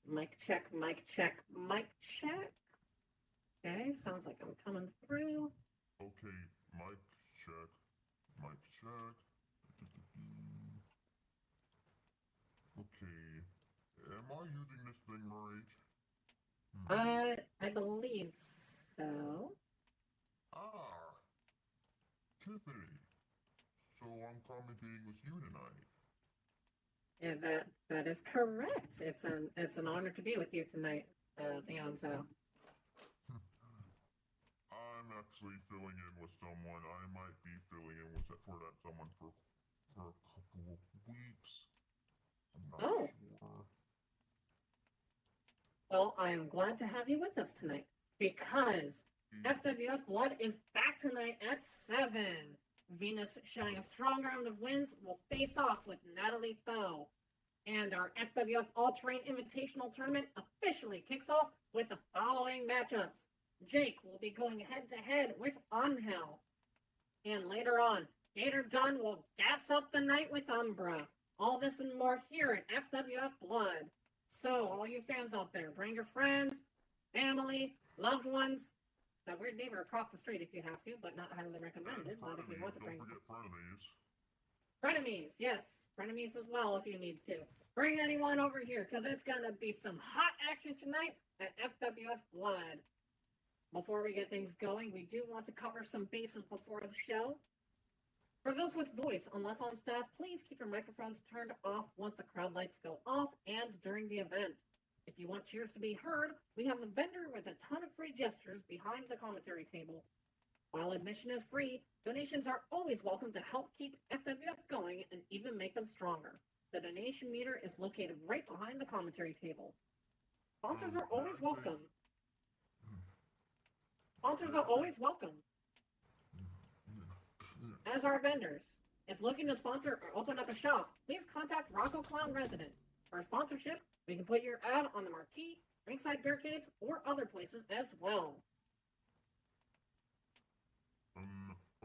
Mic check, mic check, mic check. Okay, sounds like I'm coming through. Okay, mic check, mic check. Okay, am I using this thing right? I believe so. Ah, Tiffany. So I'm commentating with you tonight. Yeah, that is correct. It's an honor to be with you tonight, Leonzo. I'm actually filling in with someone. I might be filling in with for that someone for a couple of weeks. I'm not Oh, sure. well, I am glad to have you with us tonight because FWF Blood is back tonight at 7. Venus, showing a strong round of wins, will face off with Natalie Foe. And our FWF All-Terrain Invitational Tournament officially kicks off with the following matchups. Jake will be going head-to-head with Angel. And later on, Gator Dunn will gas up the night with Umbra. All this and more here at FWF Blood. So, all you fans out there, bring your friends, family, loved ones, that weird neighbor across the street if you have to, but not highly recommended. But if you want to Don't bring forget frenemies. frenemies, yes, frenemies as well if you need to. Bring anyone over here because it's gonna be some hot action tonight at FWF Blood. Before we get things going, we do want to cover some bases before the show. For those with voice, unless on staff, please keep your microphones turned off once the crowd lights go off and during the event. If you want cheers to be heard, we have a vendor with a ton of free gestures behind the commentary table. While admission is free, donations are always welcome to help keep FWF going and even make them stronger. The donation meter is located right behind the commentary table. Sponsors are always welcome. Sponsors are always welcome. As are vendors. If looking to sponsor or open up a shop, please contact Rocco Clown Resident. For sponsorship, we can put your ad on the marquee, ringside barricades, or other places as well.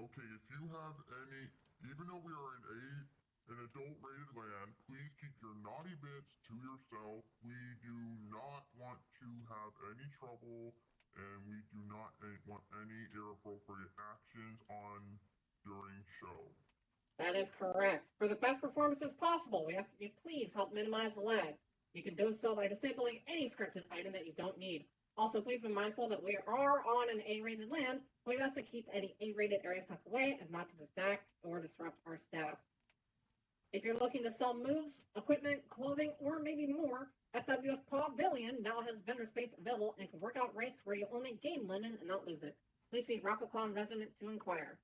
Okay, if you have any, even though we are in an adult-rated land, please keep your naughty bits to yourself. We do not want to have any trouble, and we do not want any inappropriate actions on during show. That is correct. For the best performances possible, we ask that you please help minimize the lag. You can do so by disabling any scripted item that you don't need. Also, please be mindful that we are on an A-rated land. We ask to keep any A-rated areas tucked away as not to distract or disrupt our staff. If you're looking to sell moves, equipment, clothing, or maybe more, FWF Pavilion now has vendor space available and can work out rates where you only gain linen and not lose it. Please see Rocco Clown Resident to inquire.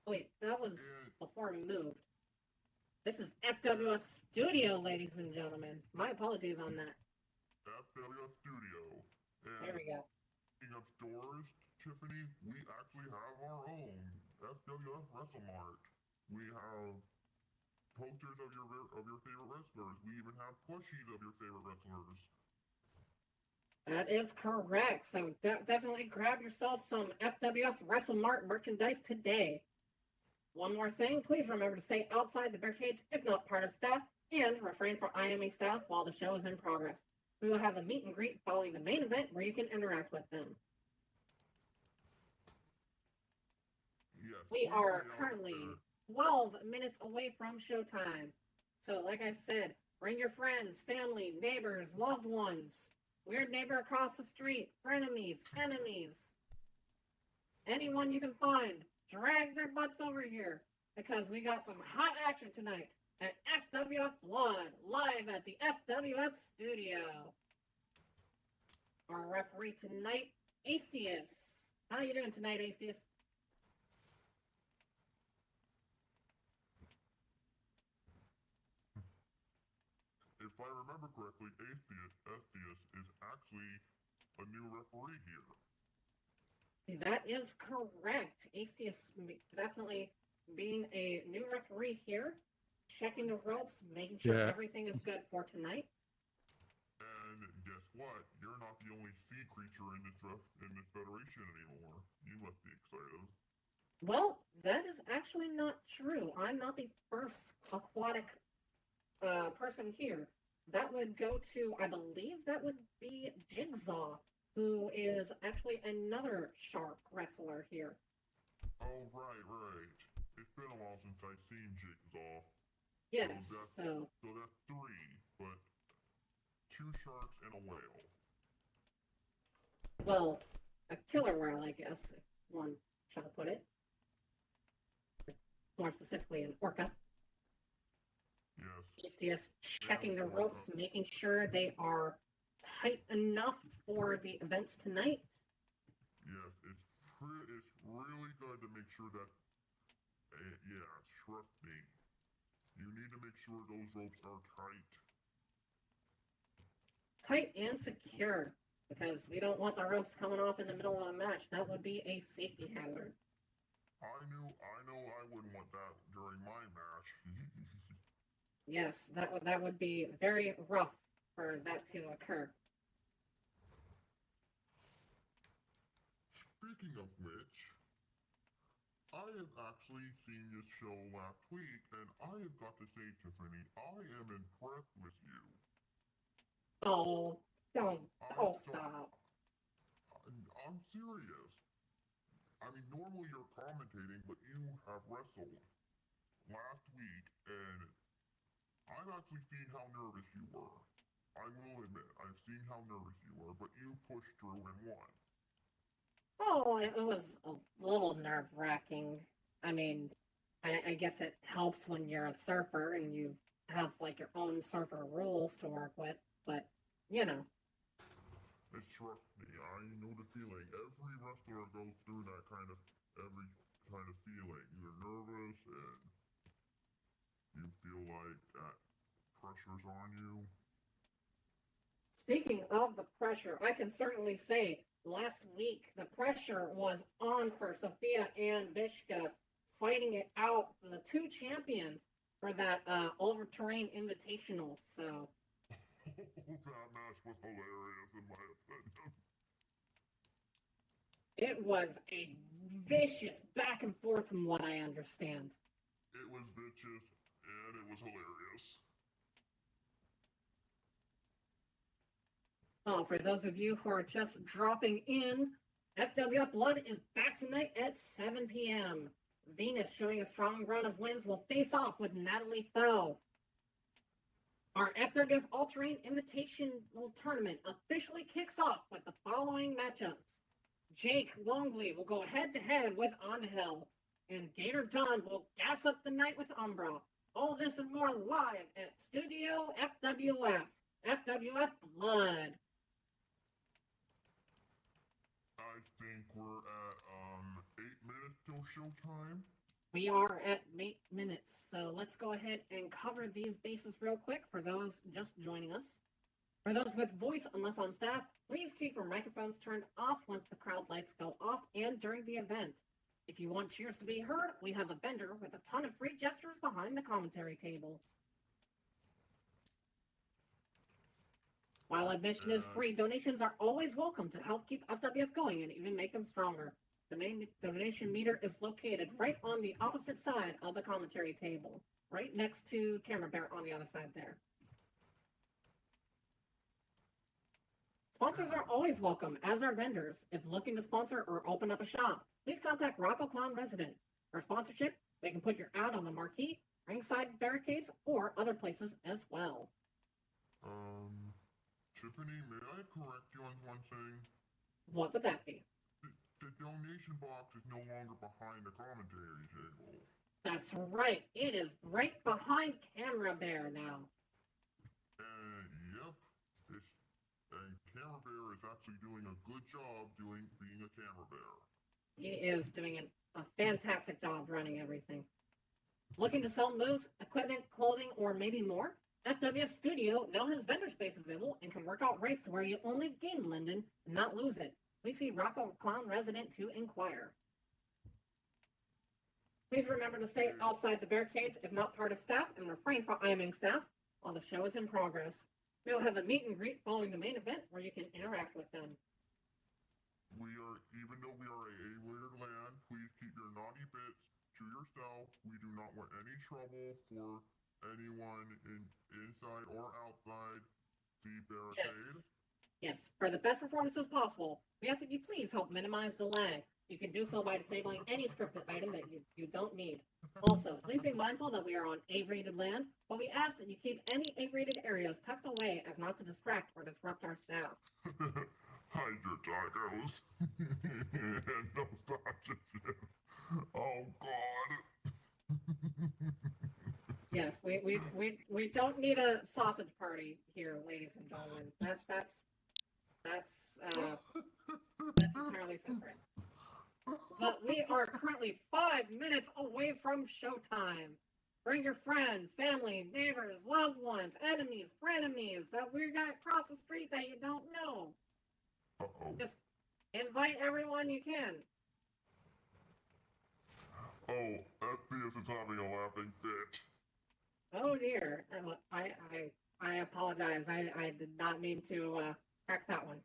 Oh, wait, that was before we moved. This is FWF Studio, ladies and gentlemen. My apologies on that. FWF Studio. And there we go. Speaking of stores, Tiffany, we actually have our own FWF WrestleMart. We have posters of your favorite wrestlers. We even have plushies of your favorite wrestlers. That is correct. So definitely grab yourself some FWF WrestleMart merchandise today. One more thing, please remember to stay outside the barricades if not part of staff, and refrain from IMing staff while the show is in progress. We will have a meet and greet following the main event where you can interact with them. Yes, we are currently 12 minutes away from showtime. So like I said, bring your friends, family, neighbors, loved ones, weird neighbor across the street, frenemies, enemies, anyone you can find. Drag their butts over here because we got some hot action tonight at FWF Blood, live at the FWF studio. Our referee tonight, Astius. How you doing tonight, Astius? If I remember correctly, Astius is actually a new referee here. That is correct. Astius definitely being a new referee here, checking the ropes, making sure everything is good for tonight. And guess what? You're not the only sea creature in this federation anymore. You must be excited. Well, that is actually not true. I'm not the first aquatic person here. that would go to, I believe that would be Jigsaw, who is actually another shark wrestler here. Oh, right. It's been a while since I've seen Jigsaw. Yes, So that's three, but 2 sharks and a whale. well, a killer whale, I guess, if one shall put it. More specifically, an orca. Yes. He's just checking the ropes, making sure they are tight enough for the events tonight. Yes, it's really good to make sure that, yeah, trust me. You need to make sure those ropes are tight. Tight and secure, because we don't want the ropes coming off in the middle of a match. That would be a safety hazard. I know I wouldn't want that during my match. Yes, that would be very rough for that to occur. Speaking of which, I have actually seen this show last week, and I have got to say, Tiffany, I am impressed with you. Oh, stop. I'm serious. I mean, normally you're commentating, but you have wrestled last week, and I've actually seen how nervous you were. I will admit, I've seen how nervous you were, but you pushed through and won. Oh, it was a little nerve-wracking. I mean, I guess it helps when you're a surfer and you have like your own surfer rules to work with, but you know. Trust me, I know the feeling. Every wrestler goes through that every kind of feeling. You're nervous and you feel like that pressure's on you. Speaking of the pressure, I can certainly say last week the pressure was on for Sophia and Vishka fighting it out, the two champions for that Oliver Terrain Invitational. So that match was hilarious in my opinion. It was a vicious back and forth from what I understand. It was vicious and it was hilarious. Oh, for those of you who are just dropping in, FWF Blood is back tonight at 7 p.m. Venus, showing a strong run of wins, will face off with Natalie Tho. Our FWF All-Terrain Invitational Tournament officially kicks off with the following matchups. Jake Longley will go head-to-head with Angel, and Gator Dunn will gas up the night with Umbra. All this and more live at Studio FWF, FWF Blood. I think we're at 8 minutes till showtime. We are at 8 minutes, so let's go ahead and cover these bases real quick for those just joining us. For those with voice unless on staff, please keep your microphones turned off once the crowd lights go off and during the event. If you want cheers to be heard, we have a vendor with a ton of free gestures behind the commentary table. While admission is free, donations are always welcome to help keep FWF going and even make them stronger. The main donation meter is located right on the opposite side of the commentary table, right next to Camera Bear on the other side there. Sponsors are always welcome, as are vendors. If looking to sponsor or open up a shop, please contact Rocco Clown Resident. For sponsorship, they can put your ad on the marquee, ringside barricades, or other places as well. Tiffany, may I correct you on one thing? What would that be? The donation box is no longer behind the commentary table. That's right. It is right behind Camera Bear now. Yep. And Camera Bear is actually doing a good job being a Camera Bear. He is doing a fantastic job running everything. Looking to sell moves, equipment, clothing, or maybe more? FWF Studio now has vendor space available and can work out rates to where you only gain Linden and not lose it. Please see Rocco Clown Resident to inquire. Please remember to stay outside the barricades if not part of staff and refrain from IMing staff while the show is in progress. We'll have a meet and greet following the main event where you can interact with them. Even though we are a A-rated land, please keep your naughty bits to yourself. We do not want any trouble for anyone inside or outside the barricade? Yes. For the best performances possible, we ask that you please help minimize the lag. You can do so by disabling any scripted item that you don't need. Also, please be mindful that we are on A-rated land, but we ask that you keep any A-rated areas tucked away as not to distract or disrupt our staff. Hide your tacos and no sausages. Oh God. Yes, we don't need a sausage party here, ladies and gentlemen. That's entirely separate. But we are currently 5 minutes away from showtime. Bring your friends, family, neighbors, loved ones, enemies, frenemies that we got across the street that you don't know. Uh-oh. Just invite everyone you can. Oh, FBS is having a laughing fit. Oh dear. I apologize. I did not mean to crack that one.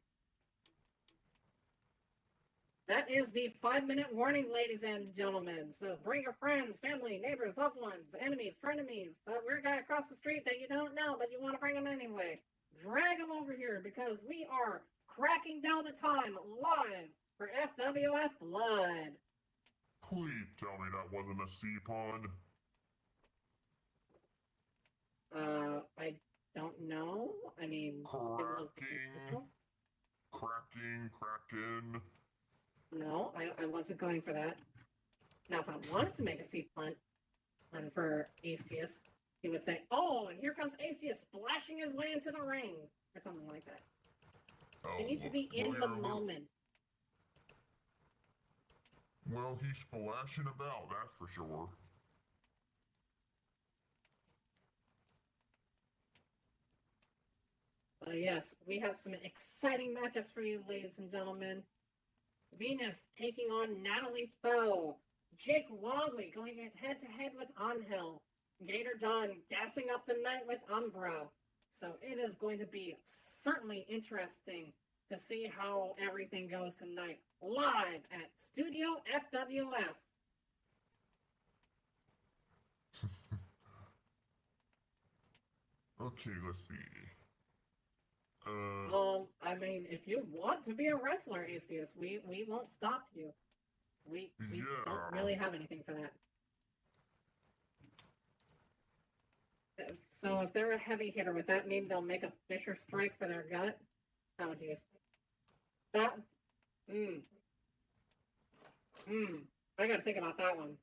That is the 5-minute warning, ladies and gentlemen. So bring your friends, family, neighbors, loved ones, enemies, frenemies, that weird guy across the street that you don't know, but you want to bring him anyway. Drag him over here because we are cracking down the time live for FWF Blood. Please tell me that wasn't a C pun. I don't know. I mean, cracking. No, I wasn't going for that. Now, if I wanted to make a sea pun for Astius, he would say, "Oh, and here comes Astius splashing his way into the ring," or something like that. It needs to be in the moment. Well, he's splashing about, that's for sure. Yes, we have some exciting matchups for you, ladies and gentlemen. Venus taking on Natalie Foe. Jake Longley going head-to-head with Angel. Gator John gassing up the night with Umbro. So it is going to be certainly interesting to see how everything goes tonight. Live at Studio FWF. Okay, let's see. I mean, if you want to be a wrestler, Astius, we won't stop you. We don't really have anything for that. So if they're a heavy hitter, would that mean they'll make a Fisher strike for their gut? Oh, jeez. That, I gotta think about that one.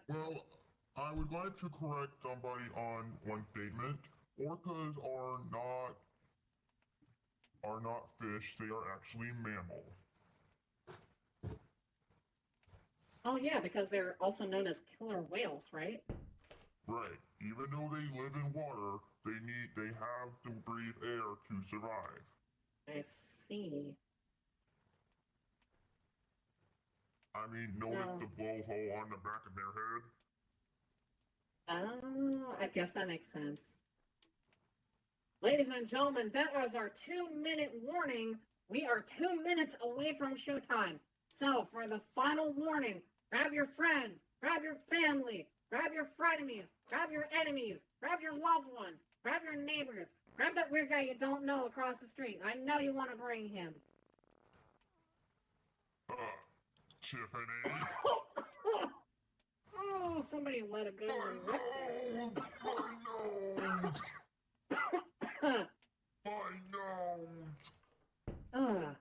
Well, I would like to correct somebody on one statement. Orcas are not fish, they are actually mammal. Oh yeah, because they're also known as killer whales, right? Right. Even though they live in water, they have to breathe air to survive. I see. I mean, notice the blowhole on the back of their head? Oh, I guess that makes sense. Ladies and gentlemen, that was our 2-minute warning. We are 2 minutes away from showtime. So, for the final warning, grab your friends, grab your family, grab your frenemies, grab your enemies, grab your loved ones, grab your neighbors, grab that weird guy you don't know across the street. I know you want to bring him. Tiffany? Oh, somebody let a good one rip there. My nose! My nose!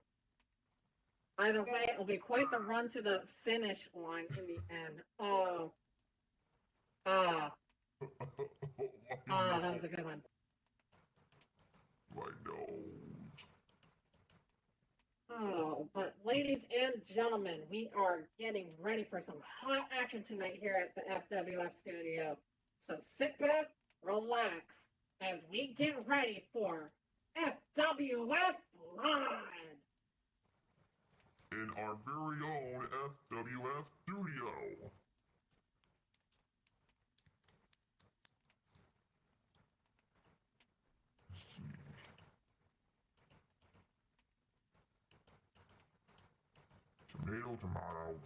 Either way, it'll be quite the run to the finish line in the end. Oh. That was a good one. My nose. Oh, but ladies and gentlemen, we are getting ready for some hot action tonight here at the FWF studio. So sit back, relax, as we get ready for FWF Blood! In our very own FWF studio. Tomato.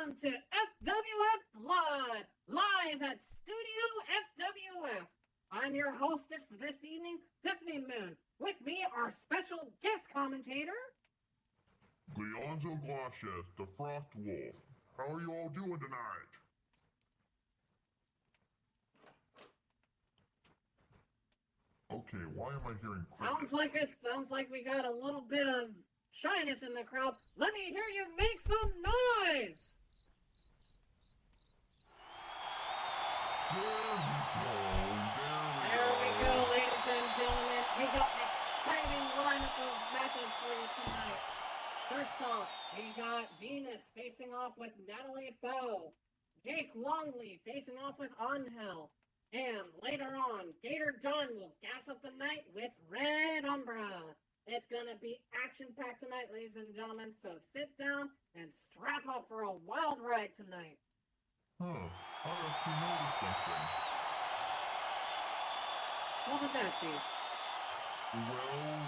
welcome to FWF Blood, live at Studio FWF. I'm your hostess this evening, Tiffany Moon. With me, our special guest commentator, Leonzo Glacius, the Frost Wolf. How are you all doing tonight? Okay, why am I hearing crickets? Sounds like we got a little bit of shyness in the crowd. Let me hear you make some noise! There we go, ladies and gentlemen. We got an exciting lineup of matches for you tonight. First off, we got Venus facing off with Natalie Foe. Jake Longley facing off with Angel. And later on, Gator John will gas up the night with Red Umbra. It's gonna be action-packed tonight, ladies and gentlemen, so sit down and strap up for a wild ride tonight. Huh, I actually noticed something. What would that be? Well,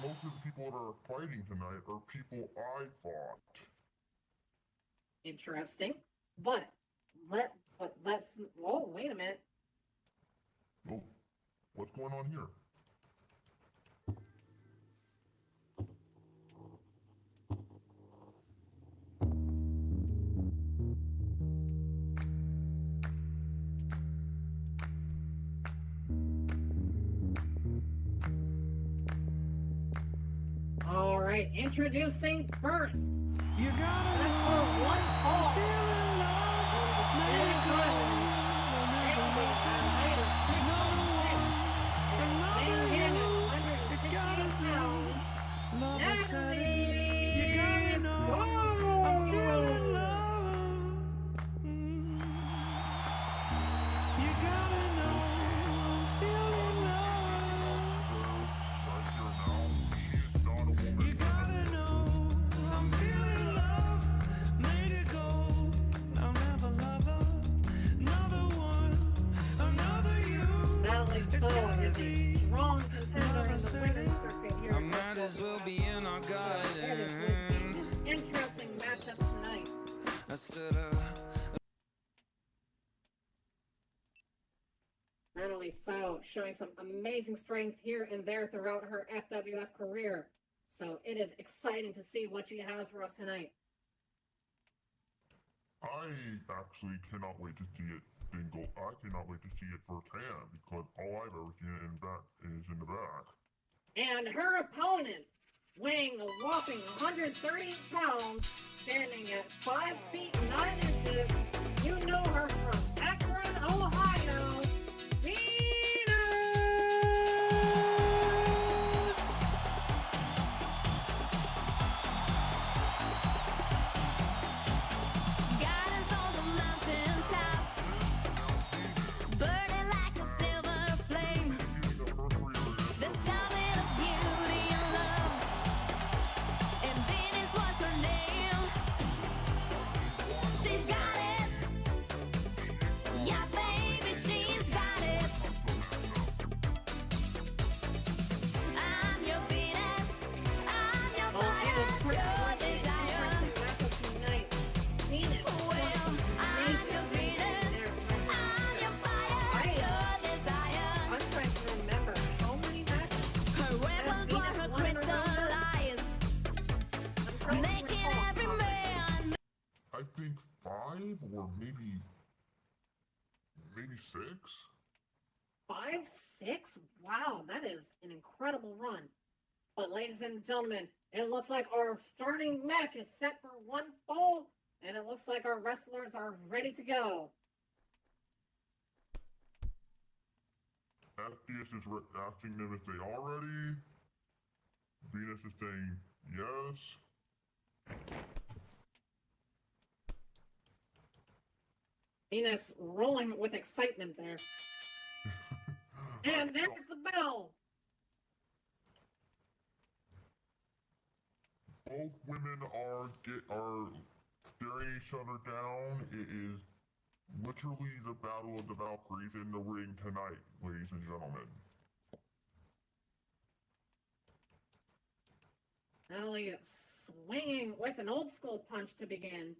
most of the people that are fighting tonight are people I fought. Interesting. But let's whoa, wait a minute. Oh, what's going on here? Alright, introducing first. You gotta Set for one fall. Standing at a height of 6'6", weighing in at 116 pounds, Natalie you gotta know I'm feeling love. You gotta know I'm feeling love. You gotta know I'm feeling love. Made it go. I'll never love her. Another one, another you. Natalie Foe is a strong contender in the women's circuit here. I might as well be in our It garden. is going to be an interesting matchup tonight. I said, Natalie Foe showing some amazing strength here and there throughout her FWF career. So it is exciting to see what she has for us tonight. I actually cannot wait to see it single. I cannot wait to see it firsthand because all I've ever seen it in back is in the back. And her opponent, weighing a whopping 130 pounds, standing at 5 feet 9 inches, you know her from Akron, Ohio, Venus! God is on the mountaintop, burning like a silver flame. The summit of beauty and love, and Venus was her name. She's got it, yeah, baby, she's got it. I'm your Venus, I'm your Well, it is fire, your desire. matchup tonight. Venus. Well, I'm your Venus, I'm your fire, your desire. I'm trying to remember how many matches. Her weapons were her crystal eyes, I'm trying to making recall. every man. I think 5 or maybe 6. 5, 6? Wow, that is an incredible run. But ladies and gentlemen, it looks like our starting match is set for one fall, and it looks like our wrestlers are ready to go. FDS is asking them if they are ready. Venus is saying yes. Venus rolling with excitement there. And there's the bell. Both women are staring each other down. It is literally the battle of the Valkyries in the ring tonight, ladies and gentlemen. Not only swinging with an old school punch to begin.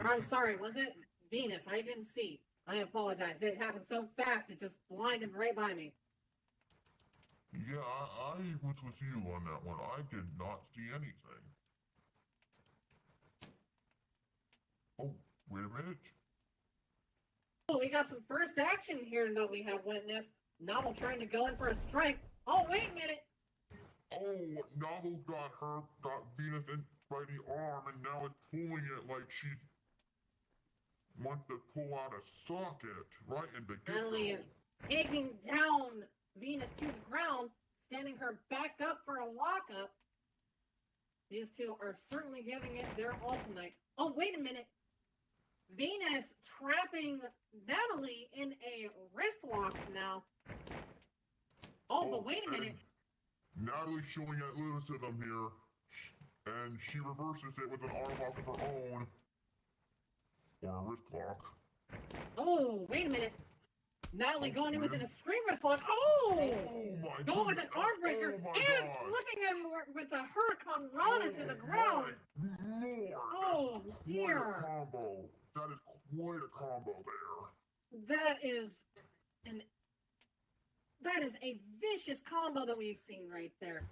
I'm sorry, was it Venus? I didn't see. I apologize. It happened so fast, it just blinded right by me. Yeah, I was with you on that one. I did not see anything. Oh, wait a minute. Oh, we got some first action here that we have witnessed. Novel trying to go in for a strike. Oh, wait a minute. Oh, Novel got Venus in by the arm, and now is pulling it like she's wants to pull out a socket right in the Natalie get-go. taking down Venus to the ground, standing her back up for a lockup. These two are certainly giving it their all tonight. Oh, wait a minute. Venus trapping Natalie in a wrist lock now. Oh, but wait a minute. Natalie's showing athleticism here, and she reverses it with an arm lock of her own, or a wrist lock. Oh, wait a minute. Natalie going in with an extreme wrist lock. Oh! Oh my Going with an arm breaker oh my and gosh. flipping him with a hurricane rana to the ground. Lord, Oh, that's dear. Quite a combo. That is quite a combo there. That is a vicious combo that we've seen right there.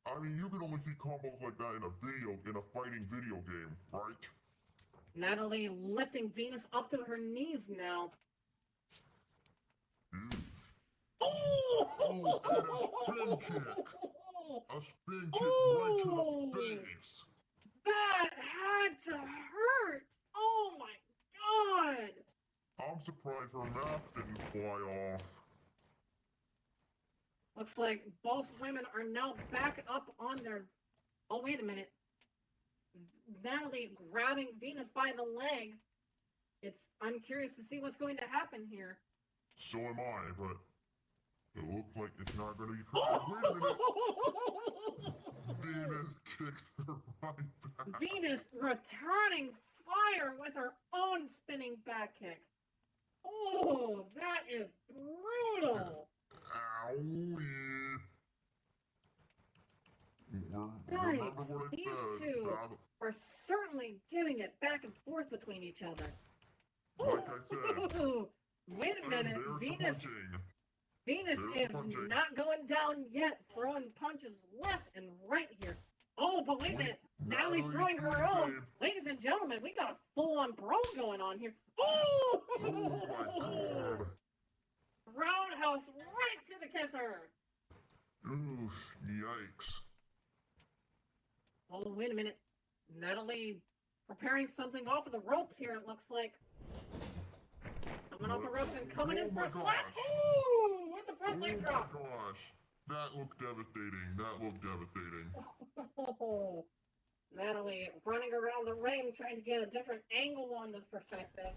I mean, you can only see combos like that in a fighting video game, right? Natalie lifting Venus up to her knees now. Oh, and a spin kick. A spin kick right to the face. That had to hurt. Oh my god. I'm surprised her mask didn't fly off. Looks like both women are now back up on their... Oh, wait a minute. Natalie grabbing Venus by the leg. I'm curious to see what's going to happen here. So am I, but it looks like it's not going to be... Wait a minute! Venus kicks her right back. Venus returning fire with her own spinning back kick. Oh, that is brutal. Owie. Guys, Remember what I these said. two are certainly giving it back and forth between each other. Like I said. Wait a minute, Venus is not going down yet, throwing punches left and right here. Oh, but wait a minute, Natalie throwing her own. Ladies and gentlemen, we got a full-on brawl going on here. Oh! Oh my god. Roundhouse right to the kisser. Oof, yikes. Oh, wait a minute. Natalie preparing something off of the ropes here, it looks like. Coming off the ropes and coming in for a splash. Ooh, with the front leg drop. Oh my gosh. That looked devastating. That looked devastating. Oh, Natalie running around the ring trying to get a different angle on this perspective.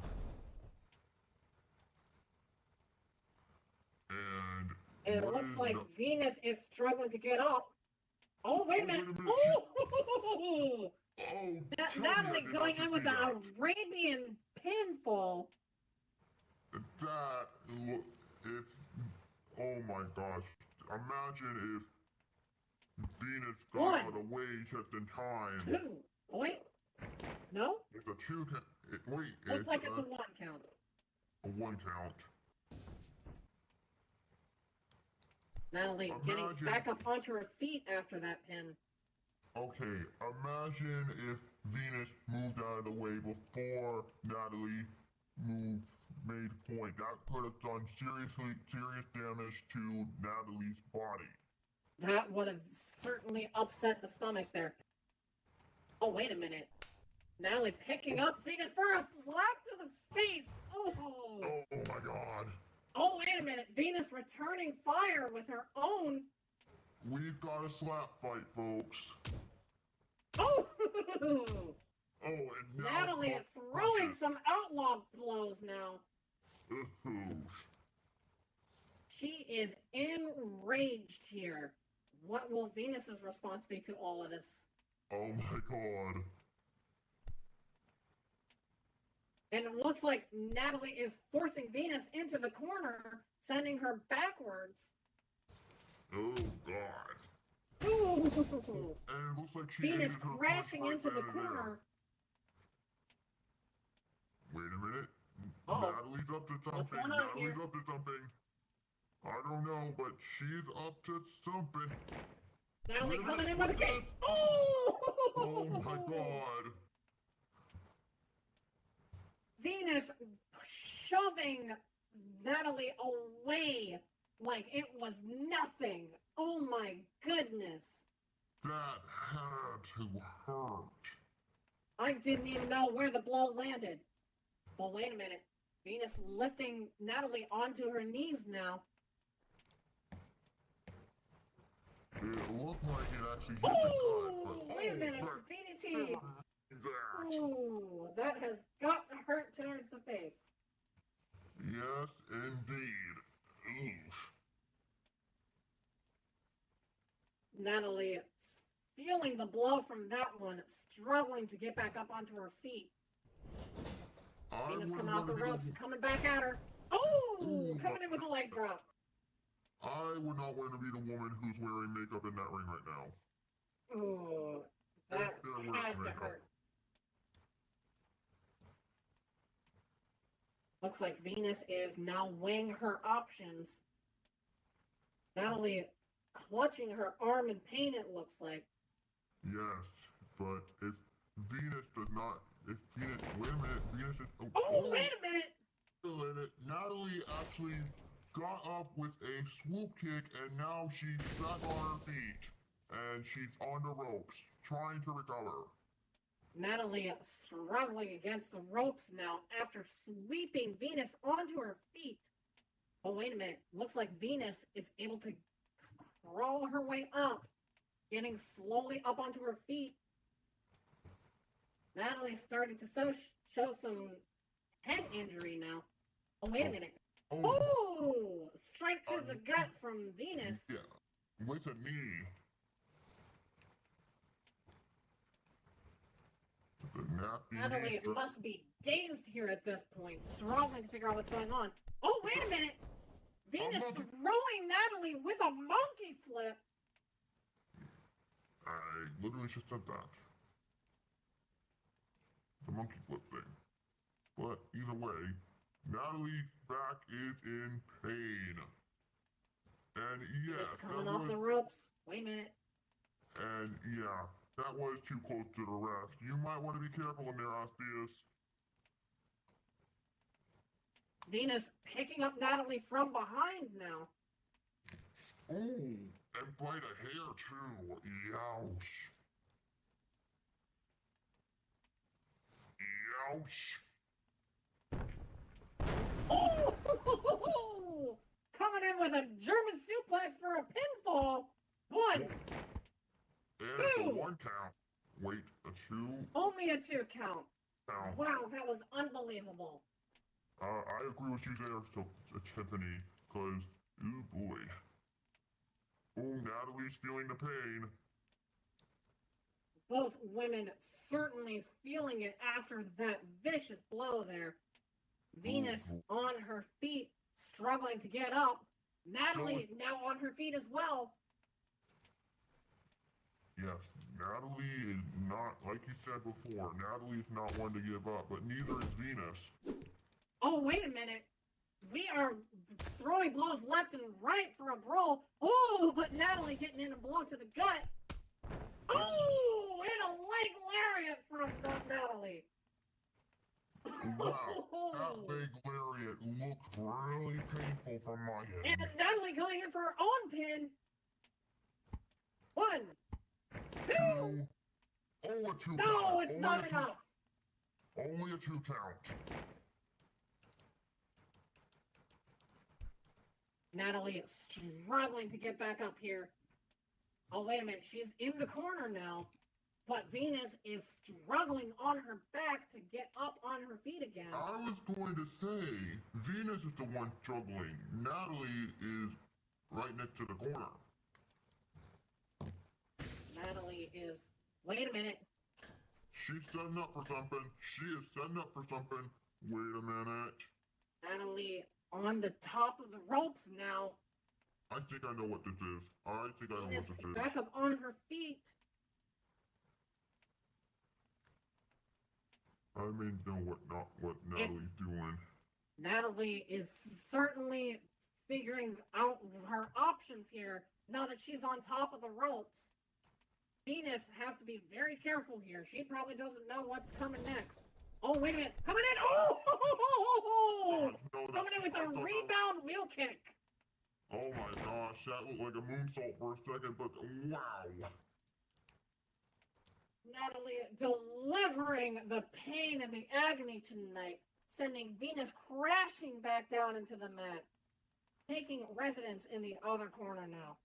And it what looks is like the- Venus is struggling to get up. Oh, wait a minute. Oh, Natalie going in with an Arabian pinfall. That look, if, oh my gosh, imagine if Venus got One, out of the way just in time. Two. Wait. No? It's a two count. Wait, Looks like it's a one count. a one count. Natalie getting back up onto her feet after that pin. Okay, imagine if Venus moved out of the way before Natalie made point. That could have done serious damage to Natalie's body. That would have certainly upset the stomach there. Oh, wait a minute. Natalie picking up Venus for a slap to the face. Oh. Oh my god. Oh, wait a minute. Venus returning fire with her own. We've got a slap fight, folks. Oh! Oh, and now Natalie throwing some outlaw blows now. Ooh. She is enraged here. What will Venus's response be to all of this? Oh my god. And it looks like Natalie is forcing Venus into the corner, sending her backwards. Oh god. Ooh! And it looks like she Venus ended her crashing punch into right the then and there. corner. Wait a minute. Oh. Natalie's up to something. What's going on Natalie's here? up to something. I don't know, but she's up to something. Natalie Wait a coming minute, in with a what's kick. this? Oh! Oh my god. Venus shoving Natalie away like it was nothing. Oh my goodness. That had to hurt. I didn't even know where the blow landed. Well, wait a minute. Venus lifting Natalie onto her knees now. It looked like it actually hit Oh! the gut, Wait a but minute. DDT. that. Ooh, that has got to hurt towards the face. Yes, indeed. Oof. Natalie feeling the blow from that one, struggling to get back up onto her feet. Venus coming off the ropes, coming back at her. Oh! Ooh. Coming in with a leg drop. I would not want to be the woman who's wearing makeup in that ring right now. Ooh, that They're wearing had to makeup. hurt. Looks like Venus is now weighing her options. Natalie clutching her arm in pain, it looks like. Yes, but if Venus does not, if Venus, wait a minute, Venus is, Oh, wait a minute! wait a minute, Natalie actually got up with a swoop kick and now she's back on her feet and she's on the ropes, trying to recover. Natalie struggling against the ropes now after sweeping Venus onto her feet. Oh, wait a minute. Looks like Venus is able to crawl her way up, getting slowly up onto her feet. Natalie's starting to show some head injury now. Oh, wait a minute. Oh! Straight to the gut from Venus. Yeah, with a knee. The nasty Natalie knee. must be dazed here at this point, struggling to figure out what's going on. Oh, wait a minute! Venus throwing Natalie with a monkey flip. I literally just said that. The monkey flip thing. But either way, Natalie's back is in pain. And yes, Venus coming that off was, the ropes. Wait a minute. and yeah, that was too close to the ref. You might want to be careful in there, Astius. Venus picking up Natalie from behind now. Ooh, and by the hair too. Youch. Youch. Oh! Coming in with a German suplex for a pinfall. One. And it's a Two. 1 count. Wait, a 2 Only a 2 count. count. Wow, that was unbelievable. I agree with you there, Tiffany, because, oh boy. Oh, Natalie's feeling the pain. Both women certainly feeling it after that vicious blow there. Venus on her feet, struggling to get up. Natalie now on her feet as well. Yes, Natalie is not, like you said before, Natalie is not one to give up, but neither is Venus. Oh, wait a minute. We are throwing blows left and right for a brawl. Oh, but Natalie getting in a blow to the gut. Oh, and a leg lariat from Natalie. Wow, that big lariat looked really painful from my And end. Natalie going in for her own pin. 1, 2. Oh, a 2 count. No, it's Only not a two- enough. Only a 2 count. Natalie struggling to get back up here. Oh, wait a minute. She's in the corner now. But Venus is struggling on her back to get up on her feet again. I was going to say, Venus is the one struggling. Natalie is right next to the corner. Natalie is... Wait a minute. She's setting up for something. She is setting up for something. Wait a minute. Natalie on the top of the ropes now. I think I know what this is. I think I know what Venus this is. back up on her feet. I mean, no, not what Natalie's doing. Natalie is certainly figuring out her options here now that she's on top of the ropes. Venus has to be very careful here. She probably doesn't know what's coming next. Oh, wait a minute. Coming in. Oh! No, Coming in with a rebound wheel kick. Oh my gosh, that looked like a moonsault for a second, but wow. Natalie delivering the pain and the agony tonight, sending Venus crashing back down into the mat, taking residence in the other corner now.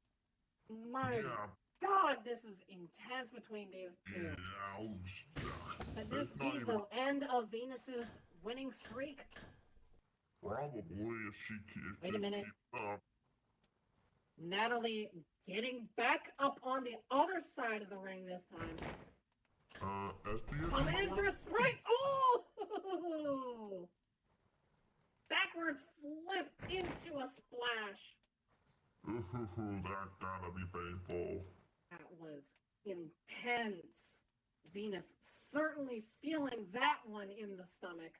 My God, this is intense between these two. Yeah, Could this be the end of Venus's winning streak? Probably if she keeps. Wait a minute. Up. Natalie getting back up on the other side of the ring this time. Coming in for a strike. Oh! Backwards flip into a splash. Ooh, that gotta be painful. That was intense. Venus certainly feeling that one in the stomach.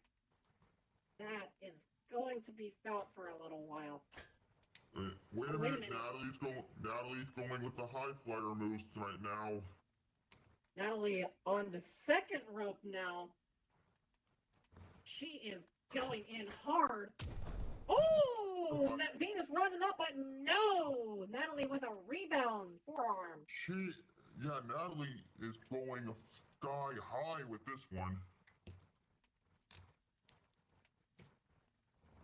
That is going to be felt for a little while. Wait a minute. Natalie's going with the high flyer moves right now. Natalie on the second rope now. She is going in hard. Oh, that Venus running up, but no! Natalie with a rebound forearm. Natalie is going sky high with this one.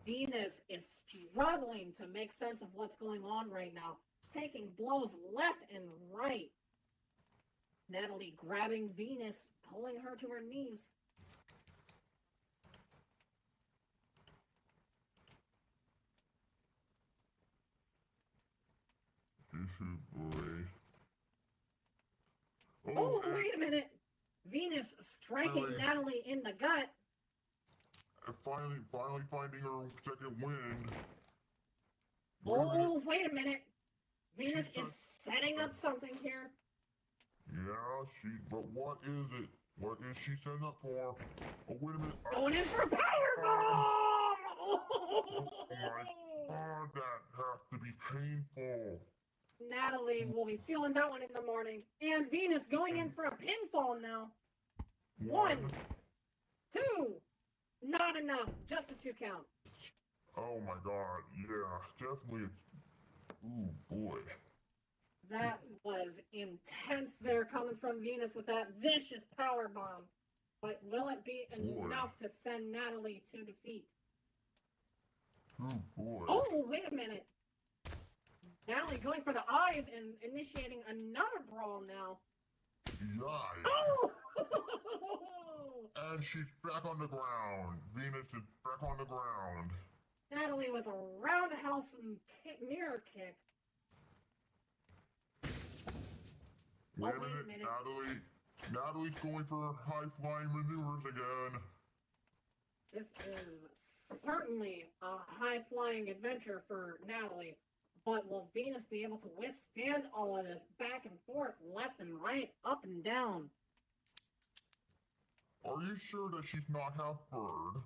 Venus is struggling to make sense of what's going on right now, taking blows left and right. Natalie grabbing Venus, pulling her to her knees. Boy. Oh, wait a minute. Venus striking Natalie in the gut. Finally finding her second wind. Oh, wait a minute. Venus is setting up something here. Yeah, but what is it? What is she setting up for? Oh, wait a minute. Going in for a powerbomb! Oh my God, that has to be painful. Natalie will be feeling that one in the morning. And Venus going in for a pinfall now. 1, 2. Not enough. Just a 2 count. Oh my God, yeah, definitely. Ooh, boy. That was intense there coming from Venus with that vicious power bomb. But will it be enough to send Natalie to defeat? Oh boy. Oh, wait a minute. Natalie going for the eyes and initiating another brawl now. Yeah. Oh! And she's back on the ground. Venus is back on the ground. Natalie with a roundhouse and mirror kick. Wait a minute. Natalie's going for high-flying maneuvers again. This is certainly a high-flying adventure for Natalie. But will Venus be able to withstand all of this back and forth, left and right, up and down? Are you sure that she's not half bird?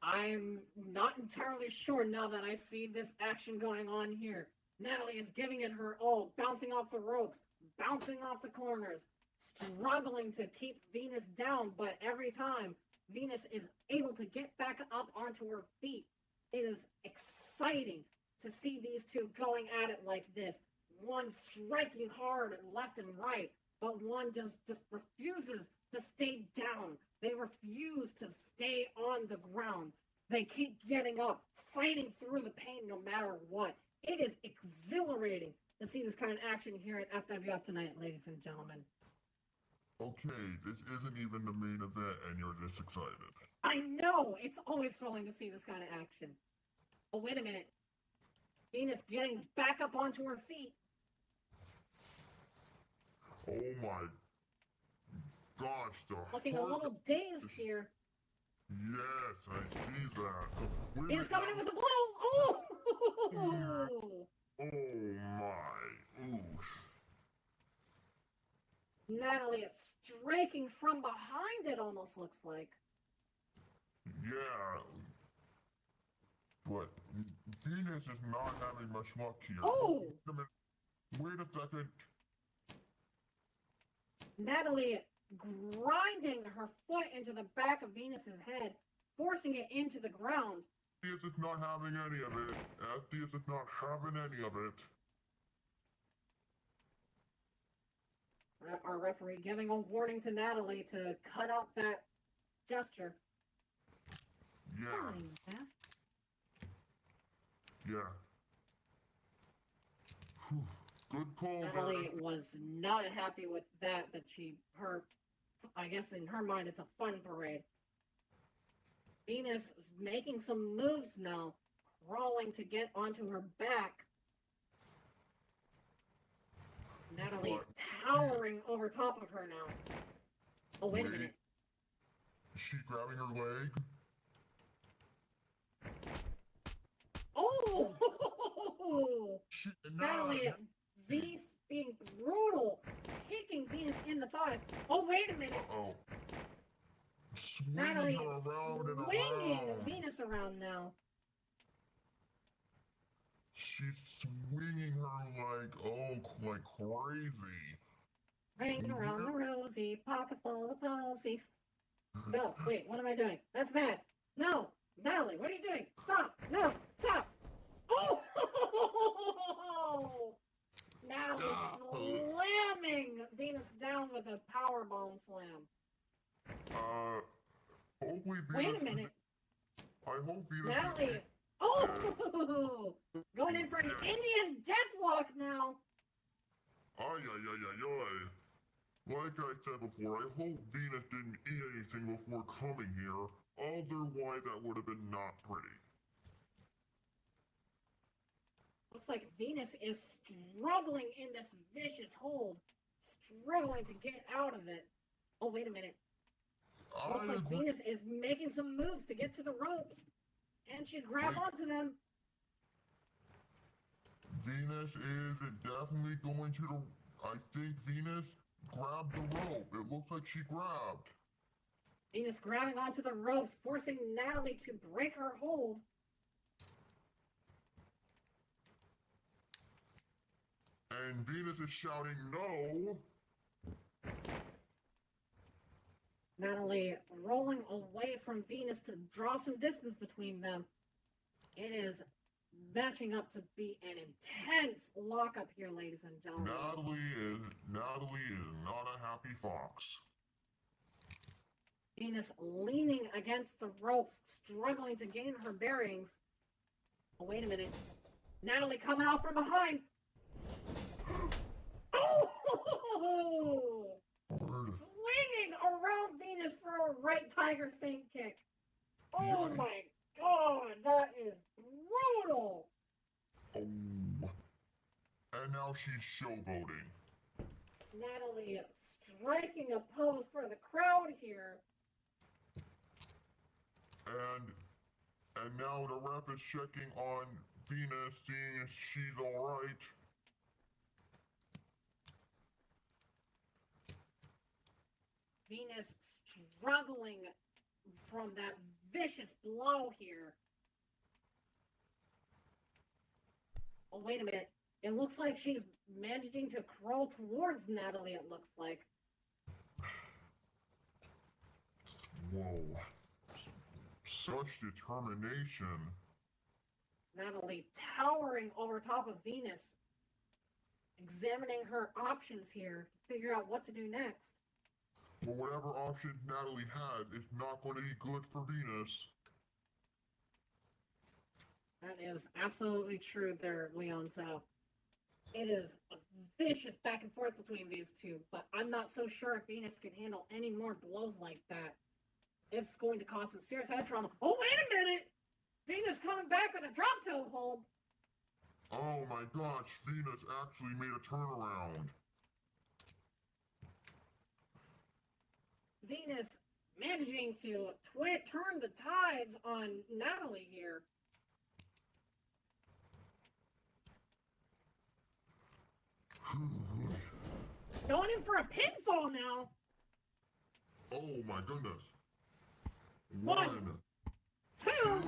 I'm not entirely sure now that I see this action going on here. Natalie is giving it her all, bouncing off the ropes, bouncing off the corners, struggling to keep Venus down, but every time Venus is able to get back up onto her feet. It is exciting to see these two going at it like this. One striking hard and left and right, but one just refuses to stay down. They refuse to stay on the ground. They keep getting up, fighting through the pain no matter what. It is exhilarating to see this kind of action here at FWF tonight, ladies and gentlemen. Okay, this isn't even the main event and you're this excited. I know! It's always thrilling to see this kind of action. Oh, wait a minute. Venus getting back up onto her feet. Oh my gosh, looking a little dazed here. Yes, I see that. Venus coming in with a blow! Oh! Oh my, oof. Natalie, it's striking from behind, it almost looks like. Yeah. But Venus is not having much luck here. Oh! Wait a second. Natalie grinding her foot into the back of Venus's head, forcing it into the ground. Venus is not having any of it. Venus is not having any of it. Our referee giving a warning to Natalie to cut out that gesture. Yeah. Fine, Beth. Yeah. Whew. Good call, Natalie Beth. was not happy with that I guess in her mind it's a fun parade. Venus is making some moves now, crawling to get onto her back. Natalie towering over top of her now. Oh, wait a minute. Is she grabbing her leg? Oh! Natalie, Venus being brutal, kicking Venus in the thighs. Oh, wait a minute. Uh-oh. Swinging Natalie her around and swinging around. Venus around now. She's swinging her like crazy. Ring around the rosy, pocket full of posies. No, wait, what am I doing? That's bad. No, Natalie, what are you doing? Stop! No, stop! Oh! Natalie slamming Venus down with a powerbomb slam. Hopefully Venus. Wait a minute. I hope Venus. Natalie. Oh! Going in for an Indian deathwalk now. Ay, ay, ay, ay, ay. Like I said before, I hope Venus didn't eat anything before coming here. Otherwise, that would have been not pretty. Looks like Venus is struggling in this vicious hold. Struggling to get out of it. Oh, wait a minute. Looks like Venus is making some moves to get to the ropes. And she grab onto them. Venus is definitely going to the... I think Venus grabbed the rope. It looks like she grabbed. Venus grabbing onto the ropes, forcing Natalie to break her hold. And Venus is shouting no. Natalie rolling away from Venus to draw some distance between them. It is matching up to be an intense lockup here, ladies and gentlemen. Natalie is not a happy fox. Venus leaning against the ropes, struggling to gain her bearings. Oh, wait a minute. Natalie coming out from behind. Oh! Swinging around Venus for a right tiger feint kick. Oh my god, that is brutal. Oh. And now she's showboating. Natalie striking a pose for the crowd here. And now the ref is checking on Venus, seeing if she's alright. Venus struggling from that vicious blow here. Oh, wait a minute. It looks like she's managing to crawl towards Natalie, it looks like. Whoa. Such determination. Natalie towering over top of Venus, examining her options here to figure out what to do next. But whatever option Natalie had is not going to be good for Venus. That is absolutely true there, Leon Zhao. It is a vicious back and forth between these two, but I'm not so sure if Venus can handle any more blows like that. It's going to cause some serious head trauma. Oh, wait a minute! Venus coming back with a drop toe hold. Oh my gosh, Venus actually made a turnaround. Venus managing to turn the tides on Natalie here. Going going in for a pinfall now. Oh my goodness. One, two. Oh,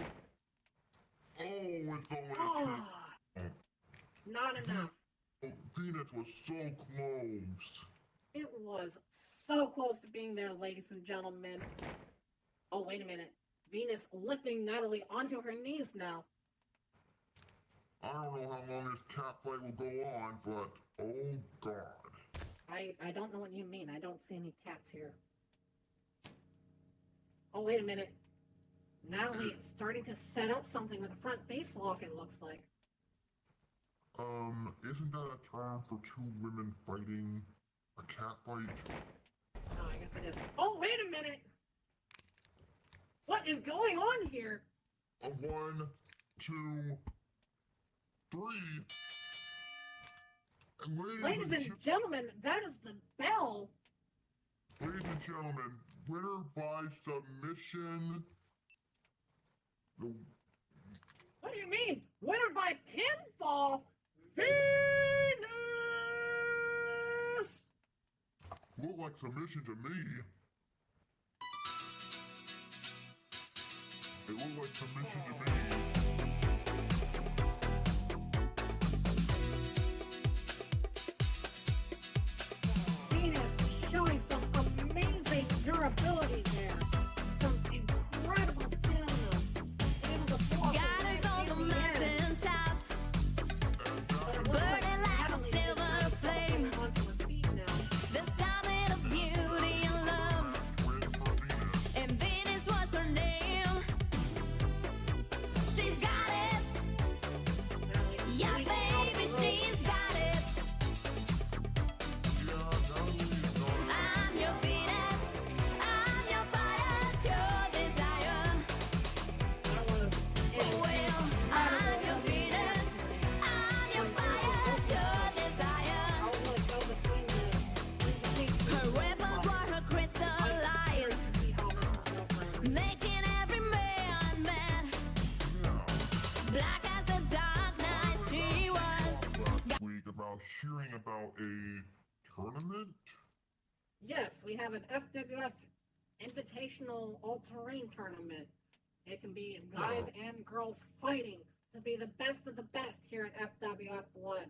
it's only Oh, a two. not enough. Oh, Venus was so close. It was so close to being there, ladies and gentlemen. Oh, wait a minute. Venus lifting Natalie onto her knees now. I don't know how long this cat fight will go on, but oh god. I don't know what you mean. I don't see any cats here. Oh, wait a minute. Natalie is starting to set up something with a front face lock, it looks like. Isn't that a term for two women fighting? A cat fight? Oh, I guess it is. Oh, wait a minute! What is going on here? A 1, 2, 3. And Ladies and gentlemen, that is the bell. ladies and gentlemen, winner by submission. What do you mean? Winner by pinfall? Venus! Looked like submission to me. It looked like submission to me. Venus showing some amazing durability there. Some incredible stamina. Able to pull off God is on the mountaintop, burning like a silver flame. onto her feet now. The summit of beauty and love, Win for Venus. and Venus was her name. She's got it, yeah, baby, she's got it. Yeah, Natalie is not. I'm your Venus, I'm your fire, your desire. That was Well, I'm your Venus, I'm your fire, your desire. I'll really go between the Her weapons were her crystal eyes, see how this will go for her. making every man mad. Yeah. Black as the dark night she was. Last week about hearing about a tournament. Yes, we have an FWF Invitational All-Terrain Tournament. It can be guys and girls fighting to be the best of the best here at FWF Blood.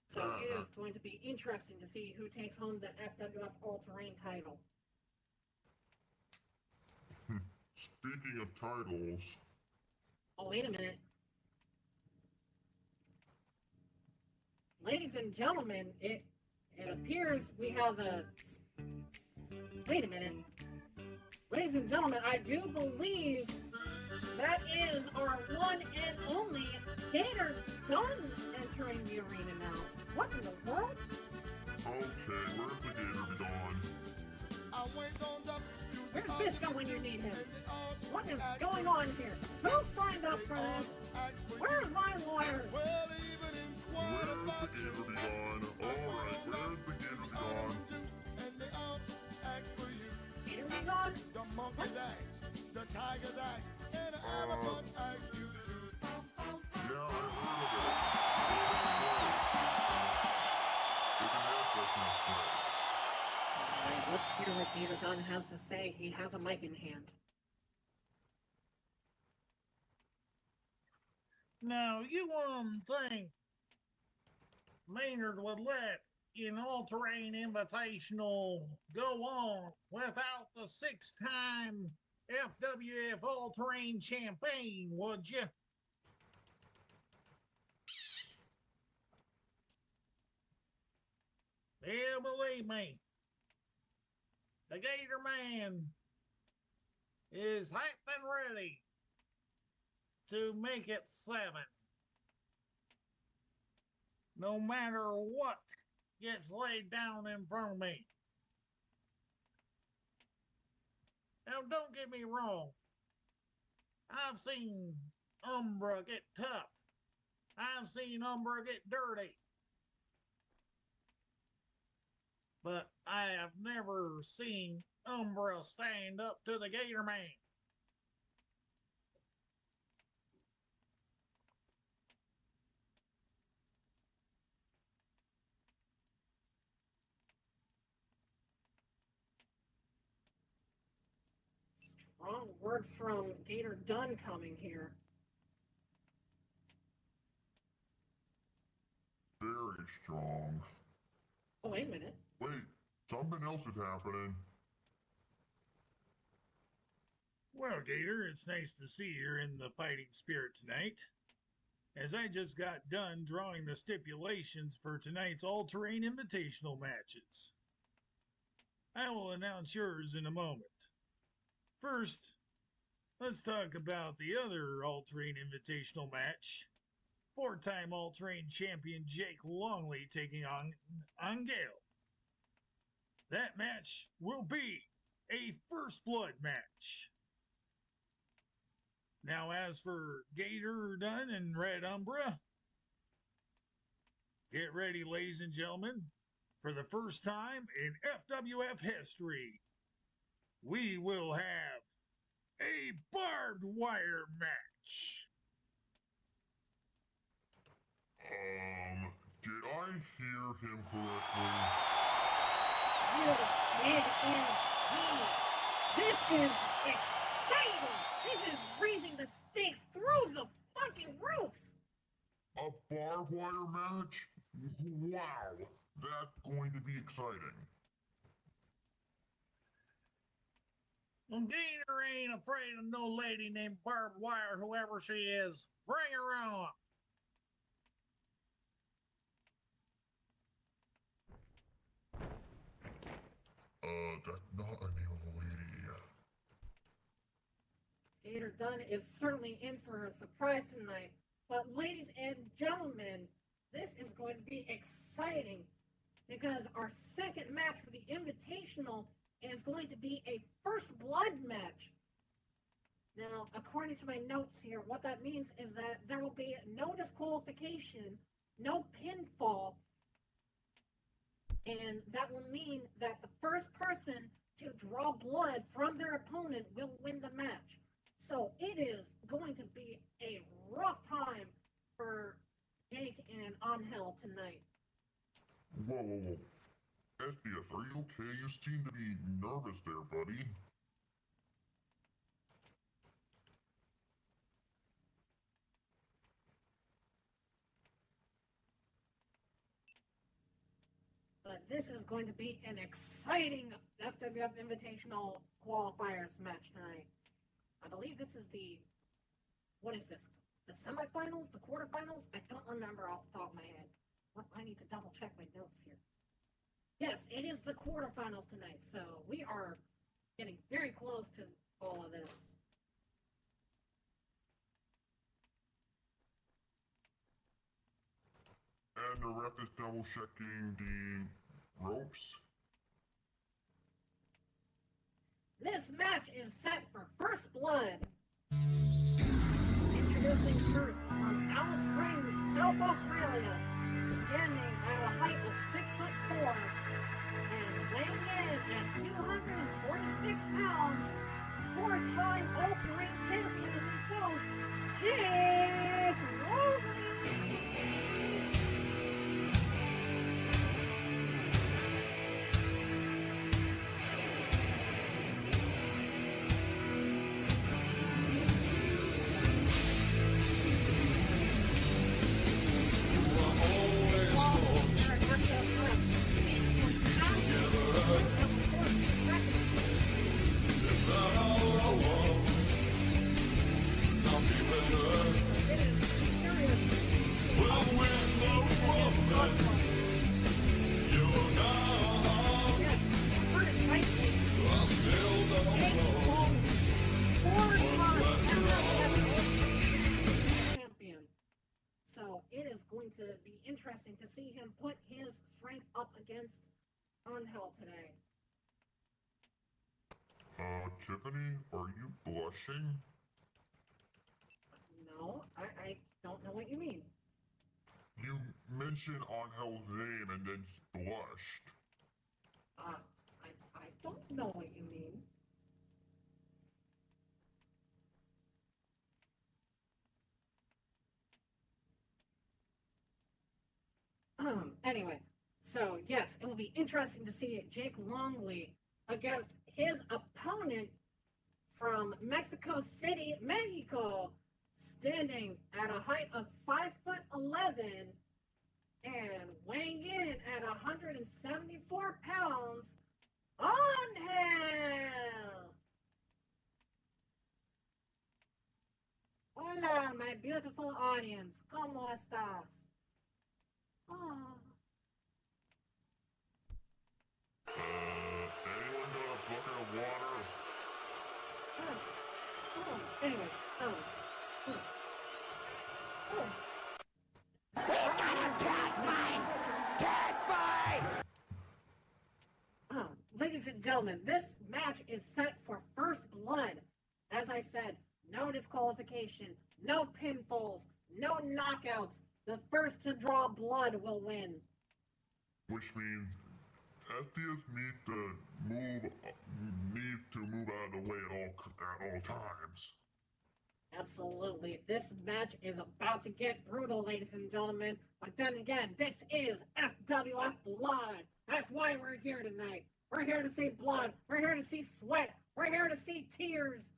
So it is going to be interesting to see who takes home the FWF All-Terrain title. Speaking of titles, Oh, wait a minute. Ladies and gentlemen, it appears we have a... Wait a minute. Ladies and gentlemen, I do believe that is our one and only Gator Dunn entering the arena now. What in the world? okay, where's the Gator be gone? Where's Fishko when you need him? What is going on here? Who signed up for this? Where's my lawyer? Where's the Gator be gone? Alright, where's the Gator be gone? Gator be gone? What? Yeah, I heard of it. It's an air freshener spray. Alright, let's hear what Gator Dunn has to say. He has a mic in hand. Now, you wouldn't think Maynard would let an all-terrain invitational go on without the 6-time FWF all-terrain champion, would you? Yeah, believe me, the Gator Man is hyped and ready to make it 7. No matter what gets laid down in front of me. Now, don't get me wrong. I've seen Umbra get tough. I've seen Umbra get dirty. But I have never seen Umbra stand up to the Gator Man. Strong words from Gator Dunn coming here. Very strong. Oh, wait a minute. Wait, something else is happening. Well, Gator, it's nice to see you're in the fighting spirit tonight. As I just got done drawing the stipulations for tonight's all-terrain invitational matches. I will announce yours in a moment. First, let's talk about the other all-terrain invitational match. Four-time all-terrain champion Jake Longley taking on Gale. That match will be a first blood match. Now, as for Gator Dunn and Red Umbra, get ready, ladies and gentlemen. For the first time in FWF history, we will have a barbed wire match. Did I hear him correctly? You did indeed. This is exciting. This is raising the stakes through the fucking roof. A barbed wire match? Wow, that's going to be exciting. Well, Gator ain't afraid of no lady named Barbed Wire, whoever she is. Bring her on. That's not a new lady. Gator Dunn is certainly in for a surprise tonight. But ladies and gentlemen, this is going to be exciting because our second match for the Invitational is going to be a first blood match. Now, according to my notes here, what that means is that there will be no disqualification, no pinfall, and that will mean that the first person to draw blood from their opponent will win the match. So it is going to be a rough time for Jake and Angel tonight. Whoa. SDS, are you okay? You seem to be nervous there, buddy. But this is going to be an exciting FWF Invitational qualifiers match tonight. I believe this is what is this? The semifinals? The quarterfinals? I don't remember off the top of my head. Well, I need to double check my notes here. Yes, it is the quarterfinals tonight, so we are getting very close to all of this. And the ref is double checking the ropes. This match is set for first blood. Introducing first from Alice Springs, South Australia, standing at a height of 6'4" and weighing in at 246 pounds, four-time all-terrain champion himself, Jake Longley. So it is going to be interesting to see him put his strength up against Angel today. Tiffany, are you blushing? No, I don't know what you mean. You mentioned Angel's name and then blushed. I don't know what you mean. Anyway, so yes, it will be interesting to see Jake Longley against his opponent from Mexico City, Mexico, standing at a height of 5'11" and weighing in at 174 pounds, Angel! Hola, my beautiful audience. ¿Cómo estás? Oh. Anyone got a bucket of water? Anyway, ladies and gentlemen, this match is set for first blood. As I said, no disqualification, no pinfalls, no knockouts. The first to draw blood will win. Which means FDS need to move out of the way at all times. Absolutely. This match is about to get brutal, ladies and gentlemen. But then again, this is FWF Blood. That's why we're here tonight. We're here to see blood. We're here to see sweat. We're here to see tears.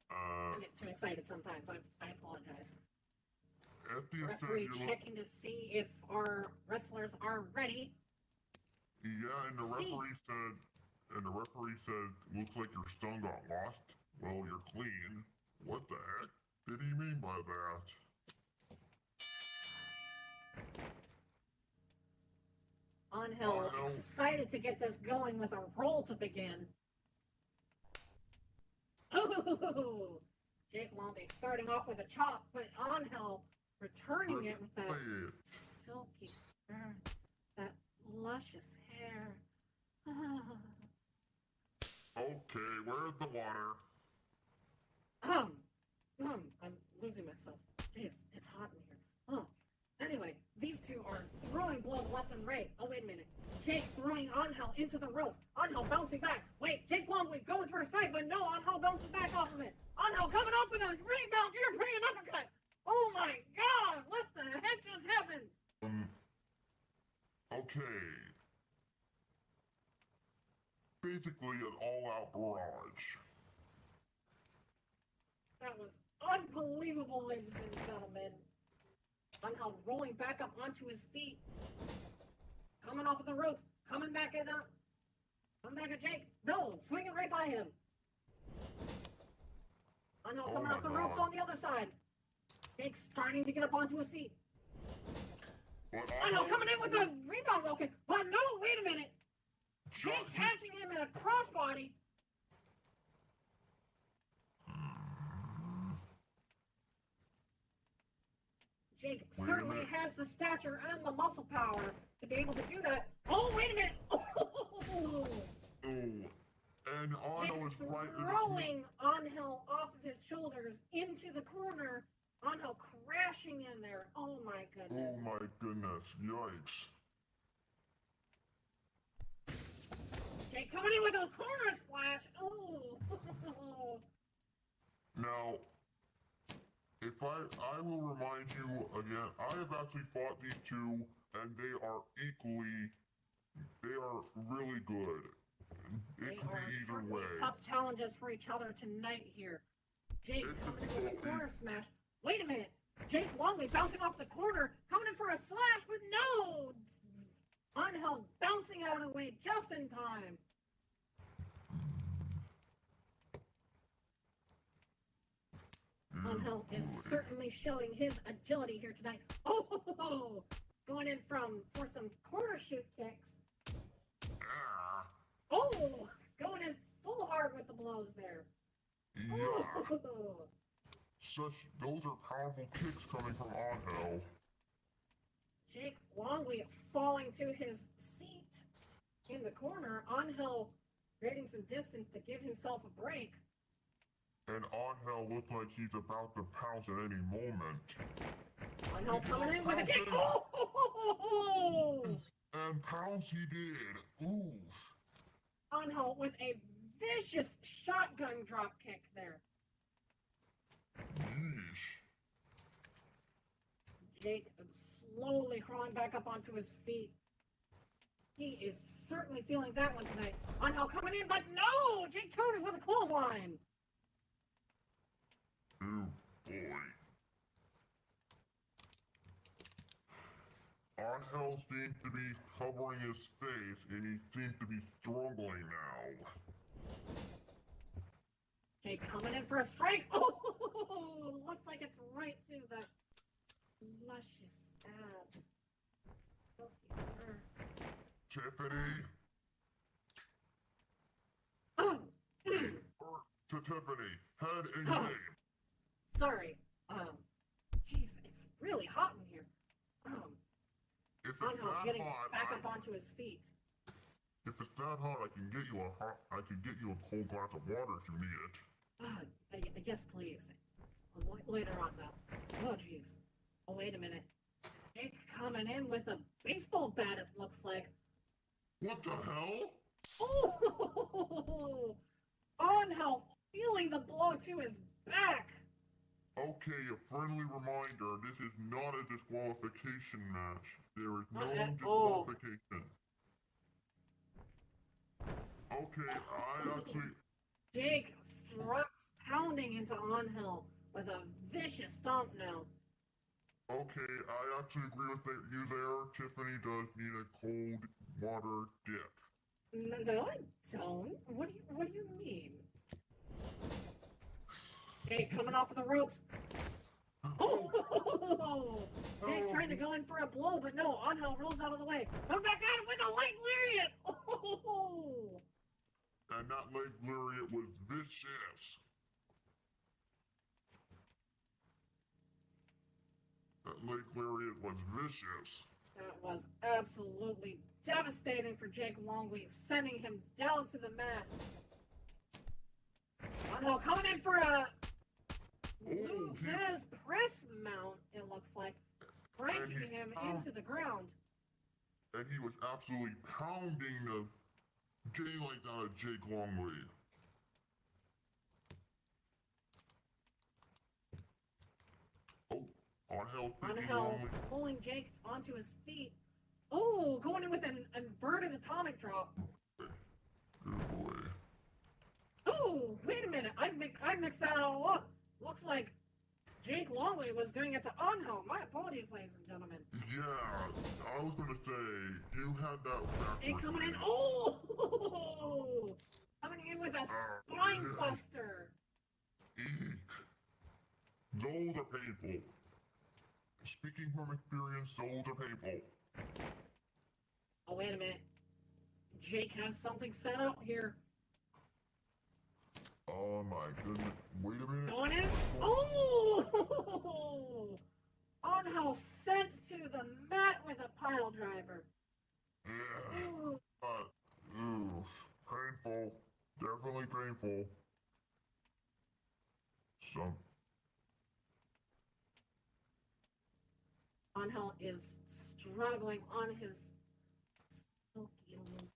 I get too excited sometimes. I apologize. FDS Referee said checking to see if our wrestlers are ready. Yeah, and the referee said, looks like your stun got lost. Well, you're clean. What the heck did he mean by that? Angel, excited to get this going with a roll to begin. Ooh! Jake Londy starting off with a chop, but Angel returning it with that silky hair, that luscious hair. Okay, where's the water? I'm losing myself. Jeez, it's hot in here. Anyway, these two are throwing blows left and right. Oh, wait a minute. Jake throwing Angel into the ropes. Angel bouncing back. Wait, Jake Longley going for a strike, but no, Angel bouncing back off of it. Angel coming off with a rebound European uppercut. Oh my god, what the heck just happened? Okay. Basically an all-out barrage. That was unbelievable, ladies and gentlemen. Angel rolling back up onto his feet. Coming off of the ropes. Coming back at Jake. No, swinging right by him. Angel coming off the ropes on the other side. Jake starting to get up onto his feet. Angel coming in with a rebound roll kick. But no, wait a minute. Jake catching him in a crossbody. Jake certainly has the stature and the muscle power to be able to do that. Oh, wait a minute! Oh! And Angel is right throwing Angel off of his shoulders into the corner. Angel crashing in there. Oh my goodness. Oh my goodness. Yikes. Jake coming in with a corner splash. Oh. Now, if I will remind you again, I have actually fought these two, and they are really good. It could be either way. Tough challenges for each other tonight here. Jake coming in with a corner smash. Wait a minute. Jake Longley bouncing off the corner, coming in for a slash, but no! Angel bouncing out of the way just in time. Angel is certainly showing his agility here tonight. Oh, going in for some corner shoot kicks. Oh, going in full hard with the blows there. Yeah. Those are powerful kicks coming from Angel. Jake Longley falling to his seat in the corner. Angel creating some distance to give himself a break. And Angel looks like he's about to pounce at any moment. Angel coming in with a kick. Oh! And pounce he did. Oof. Angel with a vicious shotgun drop kick there. Yeesh. Jake slowly crawling back up onto his feet. He is certainly feeling that one tonight. Angel coming in, but no! Jake counters with a clothesline. Oh boy. Angel seems to be covering his face, and he seems to be struggling now. Jake coming in for a strike. Oh, looks like it's right to the luscious abs. Silky fur. Tiffany? Oh, To Tiffany, head and Oh. game. sorry. Jeez, it's really hot in here. If it's Angel that getting hot, back up onto his feet. if it's that hot, I can get you a cold glass of water if you need it. Yes, please. Later on, though. Oh, jeez. Oh, wait a minute. Jake coming in with a baseball bat, it looks like. What the hell? Oh! Angel feeling the blow to his back. Okay, a friendly reminder, this is not a disqualification match. There is no Not at all. disqualification. Okay, I actually... Jake struts pounding into Angel with a vicious stomp now. Okay, I actually agree with you there. Tiffany does need a cold water dip. No, I don't. What do you mean? Jake coming off of the ropes. Oh! Jake trying to go in for a blow, but no, Angel rolls out of the way. Come back at him with a leg lariat! Oh! And that leg lariat was vicious. That leg lariat was vicious. That was absolutely devastating for Jake Longley, sending him down to the mat. Angel coming in for a Luthez press mount, it looks like, striking him into the ground. And he was absolutely pounding the daylight out of Jake Longley. Oh, Angel's picking Angel Longley. pulling Jake onto his feet. Oh, going in with an inverted atomic drop. Good boy. Oh, wait a minute. I mixed that all up. Looks like Jake Longley was doing it to Angel. My apologies, ladies and gentlemen. Yeah, I was gonna say, you had that backwards. Jake coming in. man. Oh! Coming in with a spine yeah. buster. Eek. Those are painful. Speaking from experience, those are painful. Oh, wait a minute. Jake has something set up here. Oh my goodness. Wait a minute. Going in. What's going- Oh! Angel sent to the mat with a pile driver. Yeah. Ooh. Painful. Definitely painful. Some. Angel is struggling on his silky little.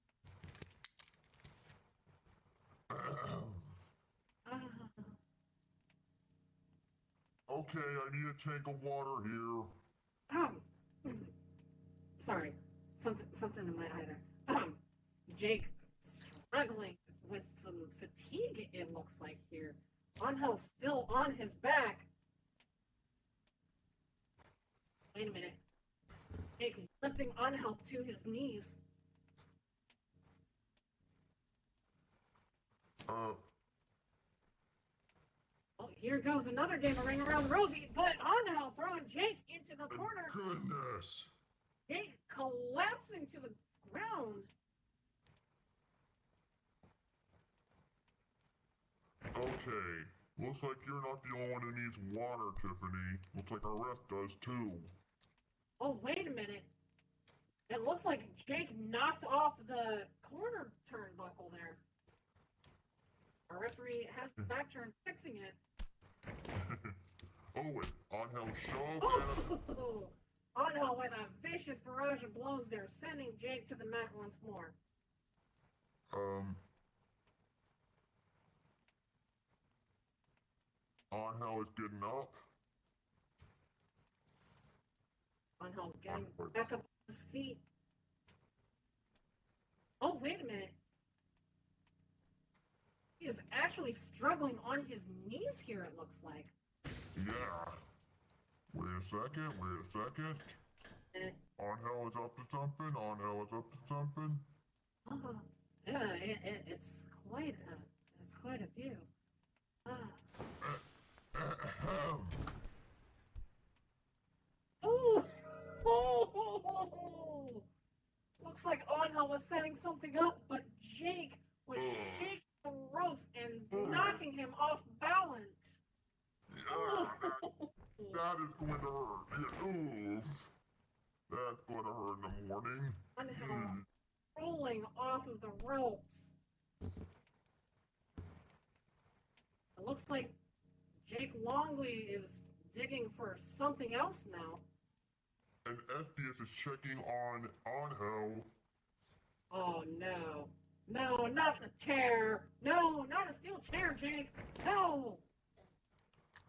Ah. Okay, I need a tank of water here. Sorry, something in my eye there. Jake struggling with some fatigue. It looks like here. Angel still on his back. Wait a minute. Jake lifting Angel to his knees. Oh, here goes another game of Ring Around the Rosie, but Angel throwing Jake into the corner. Goodness. Jake collapsing to the ground. Okay. Looks like you're not the only one who needs water, Tiffany. Looks like our ref does too. Oh, wait a minute. It looks like Jake knocked off the corner turnbuckle there. Our referee has the back turn fixing it. Oh, and Angel shove and Oh! Angel with a vicious barrage of blows there, sending Jake to the mat once more. Angel is getting up. Angel getting back up on his feet. Oh, wait a minute. He is actually struggling on his knees here, it looks like. Yeah. Wait a second. Eh, On hell is up to something. yeah, it's quite a view. Ah. Ahem. Ooh! Oh! Looks like Angel was setting something up, but Jake was shaking the ropes and knocking him off balance. Yeah, that is going to hurt. Yeah, oof. That's going to hurt in the morning. Angel rolling off of the ropes. It looks like Jake Longley is digging for something else now. And FDS is checking on Angel. Oh no. No, not the chair. No, not a steel chair, Jake. No.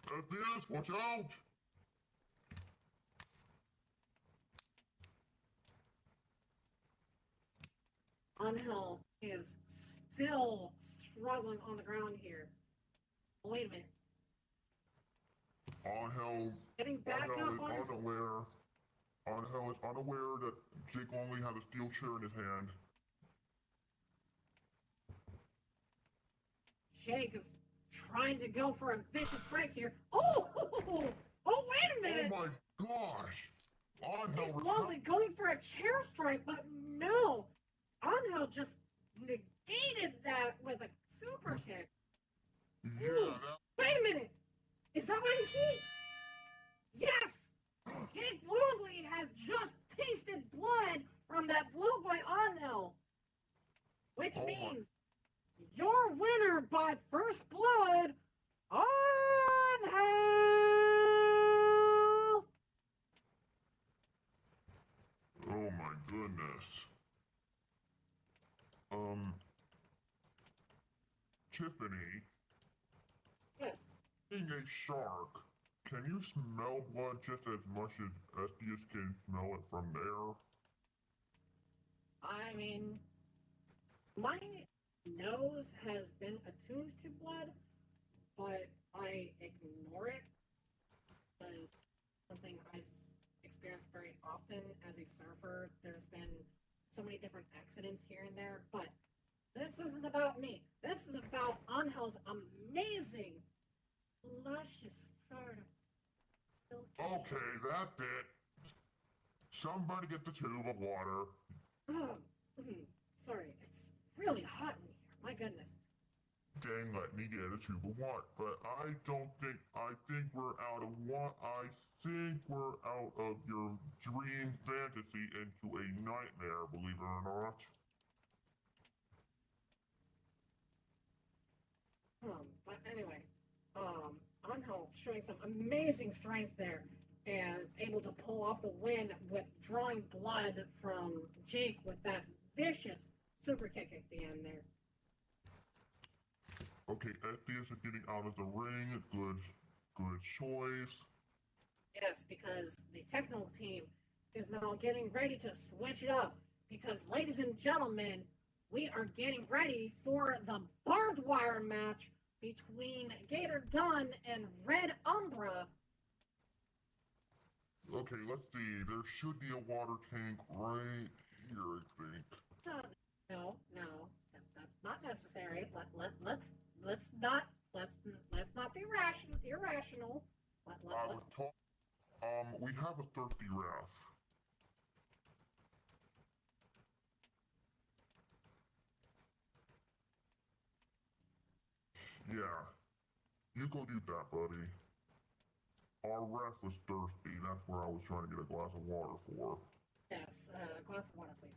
FDS, watch out! Angel is still struggling on the ground here. Oh, wait a minute. Angel Getting back Angel up is on his... unaware. Angel is unaware that Jake Longley had a steel chair in his hand. Jake is trying to go for a vicious strike here. Oh! Oh, wait a minute! Oh my gosh! Angel Jake Longley going for a chair strike, but no! Angel just negated that with a super kick. Yeah, that... Wait a minute! Is that what I see? Yes! Jake Longley has just tasted blood from that blow by Angel. Which Oh my- means your winner by first blood, Angel! Oh my goodness. Tiffany, Yes. being a shark, can you smell blood just as much as SDS can smell it from there? I mean, my nose has been attuned to blood, but I ignore it because something I've experienced very often as a surfer. There's been so many different accidents here and there, but this isn't about me. This is about Angel's amazing, luscious fur. Okay, that's it. Somebody get the tube of water. Sorry, it's really hot in here. My goodness. Dang, let me get a tube of water. But I think we're out of what? I think we're out of your dream fantasy into a nightmare, believe it or not. But anyway, Angel showing some amazing strength there and able to pull off the win with drawing blood from Jake with that vicious super kick at the end there. Okay, SDS is getting out of the ring. Good choice. Yes, because the technical team is now getting ready to switch it up. Because, ladies and gentlemen, we are getting ready for the barbed wire match between Gator Dunn and Red Umbra. Okay, let's see. There should be a water tank right here, I think. No, that's not necessary. Let's not be irrational. I was told. We have a thirsty ref. Yeah, you go do that, buddy. Our ref was thirsty. That's where I was trying to get a glass of water for. Yes, a glass of water, please.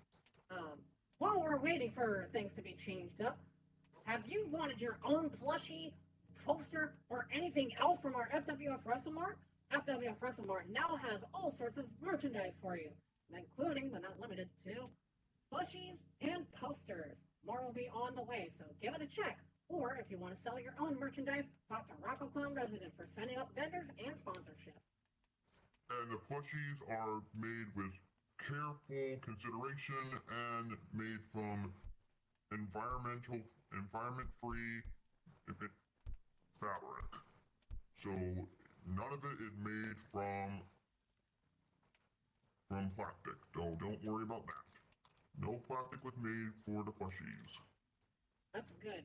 While we're waiting for things to be changed up, have you wanted your own plushie, poster, or anything else from our FWF WrestleMart? FWF WrestleMart now has all sorts of merchandise for you, including, but not limited to, plushies and posters. More will be on the way, so give it a check. Or if you want to sell your own merchandise, talk to Rocco Clown Resident for setting up vendors and sponsorship. And the plushies are made with careful consideration and made from environment-free fabric. So none of it is made from plastic. So don't worry about that. No plastic was made for the plushies. That's good.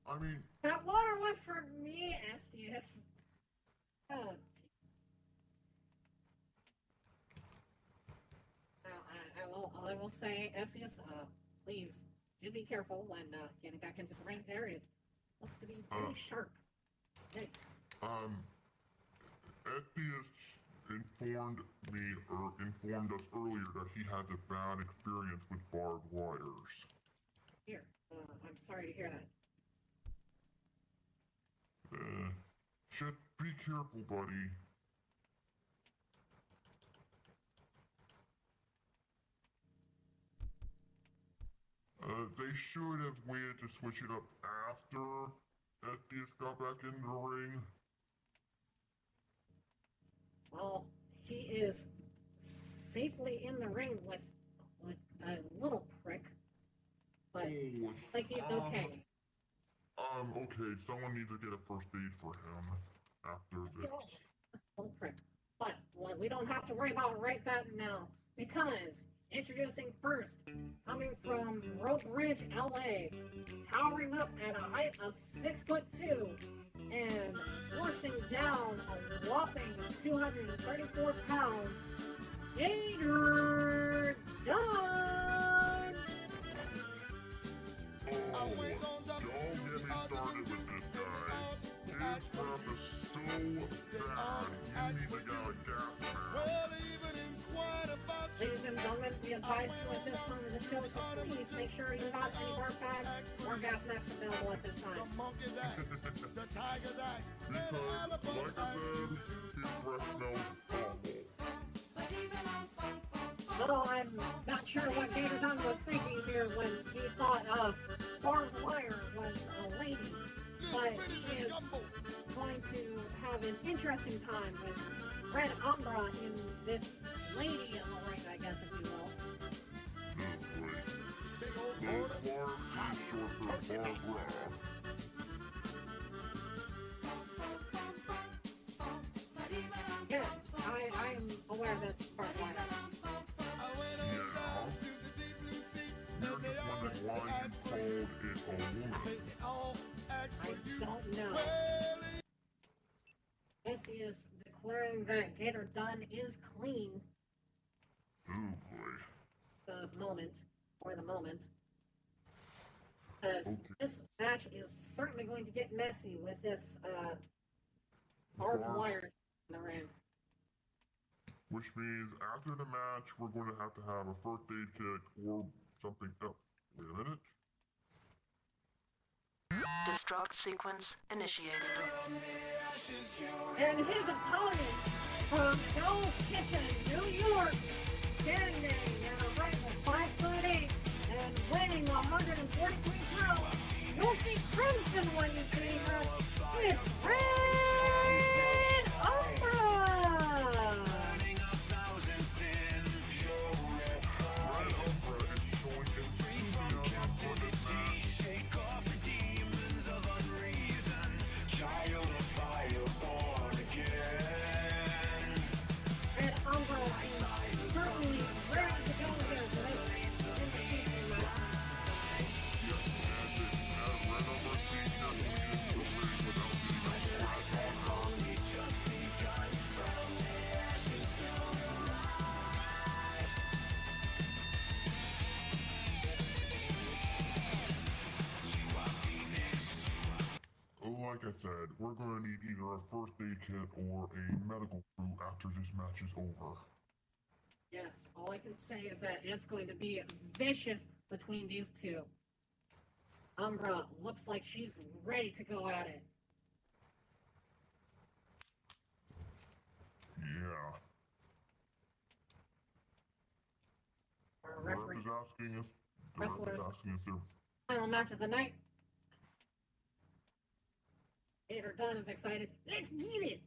I mean, That water was for me, Estius. Oh, I will say, Estius, please do be careful when getting back into the ring there. It looks to be pretty sharp. Yikes. Ethius informed us earlier that he had a bad experience with barbed wires. Here, I'm sorry to hear that. Just be careful, buddy. They should have waited to switch it up after Ethius got back in the ring. Well, he is safely in the ring with a little prick, but Oh, like he's okay. Okay, someone needs to get a first aid for him after this. Little prick. But we don't have to worry about right that now, because introducing first, coming from Rope Ridge, LA, towering up at a height of 6'2", and forcing down a whopping 234 pounds, Gator Done! Oh, don't get me started with this guy. His breath is so bad, you need to get a gas mask. Ladies and gentlemen, we advise you at this time of the show to please make sure you have any barf bags or gas masks available at this time. Because, like I said, his breath smells awful. Although I'm not sure what Gator Dunn was thinking here when he thought barbed wire was a lady, but he is going to have an interesting time with Red Umbra in this lady in the ring, I guess, if you will. The barb is short for Barbara. Yeah, I'm aware that's barbed wire. Yeah. You're just wondering why you called it a woman. I don't know. Misty is declaring that Gator Dunn is clean Oh boy. for the moment. Because this match is certainly going to get messy with this barbed wire in the ring. Which means after the match, we're going to have a first aid kit or something else. Wait a minute. Destruct sequence initiated. And his opponent from Hell's Kitchen, New York, standing at a height of 5'8" and weighing 143 pounds. You'll see crimson when you see her. It's Red Umbra! Red Umbra is showing enthusiasm for this match. Red Umbra is certainly ready to go here for this invitation match. Red Umbra speaks that we didn't go ring without getting a scratch on her. Like I said, we're going to need either a first aid kit or a medical crew after this match is over. Yes, all I can say is that it's going to be vicious between these two. Umbra looks like she's ready to go at it. Yeah. Our The ref referee, is asking us. The ref is Wrestlers. asking us their final match of the night. Gator Dunn is excited. Let's get it!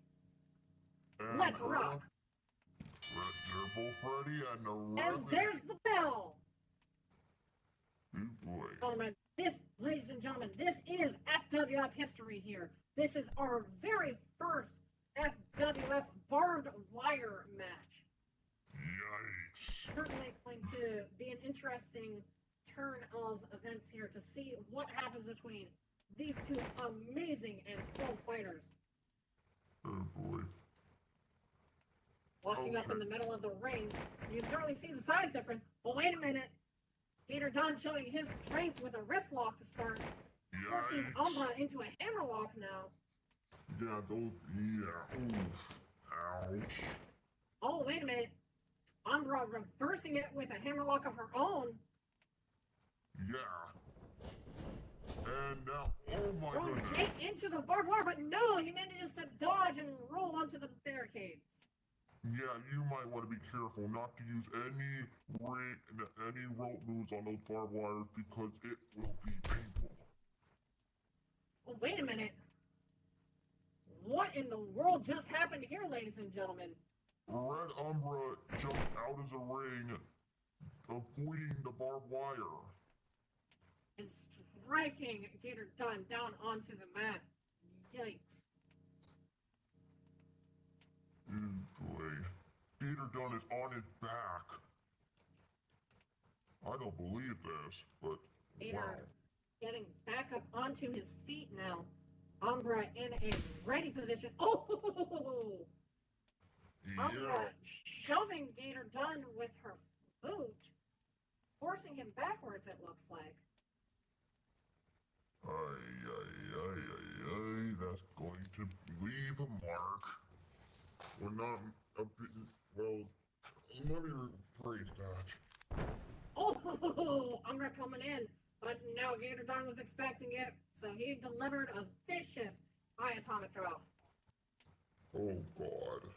and Let's rock! They're both ready, and the ref And there's the bell! Oh boy. Gentlemen, ladies and gentlemen, this is FWF history here. This is our very first FWF barbed wire match. Yikes. Certainly going to be an interesting turn of events here to see what happens between these two amazing and skilled fighters. Oh boy. Walking up in the middle of the ring, you can certainly see the size difference. But wait a minute. Gator Dunn showing his strength with a wrist lock to start. Forcing Umbra into a hammerlock now. Yeah, those. Yeah. Oof. Ouch. Oh, wait a minute. Umbra reversing it with a hammerlock of her own. Yeah. And now, oh my Throwing goodness. Jake into the barbed wire, but no, he manages to dodge and roll onto the barricades. Yeah, you might want to be careful not to use any rope moves on those barbed wires because it will be painful. Well, wait a minute. What in the world just happened here, ladies and gentlemen? Red Umbra jumped out of the ring, avoiding the barbed wire. And striking Gator Dunn down onto the mat. Yikes. Oh boy. Gator Dunn is on his back. I don't believe this, but Gator wow. getting back up onto his feet now. Umbra in a ready position. Oh! Umbra Yeah. shoving Gator Dunn with her boot, forcing him backwards, it looks like. That's going to leave a mark. We're not a bit, well, let me rephrase that. Oh! Umbra coming in, but now Gator Dunn was expecting it, so he delivered a vicious high atomic drop. Oh god.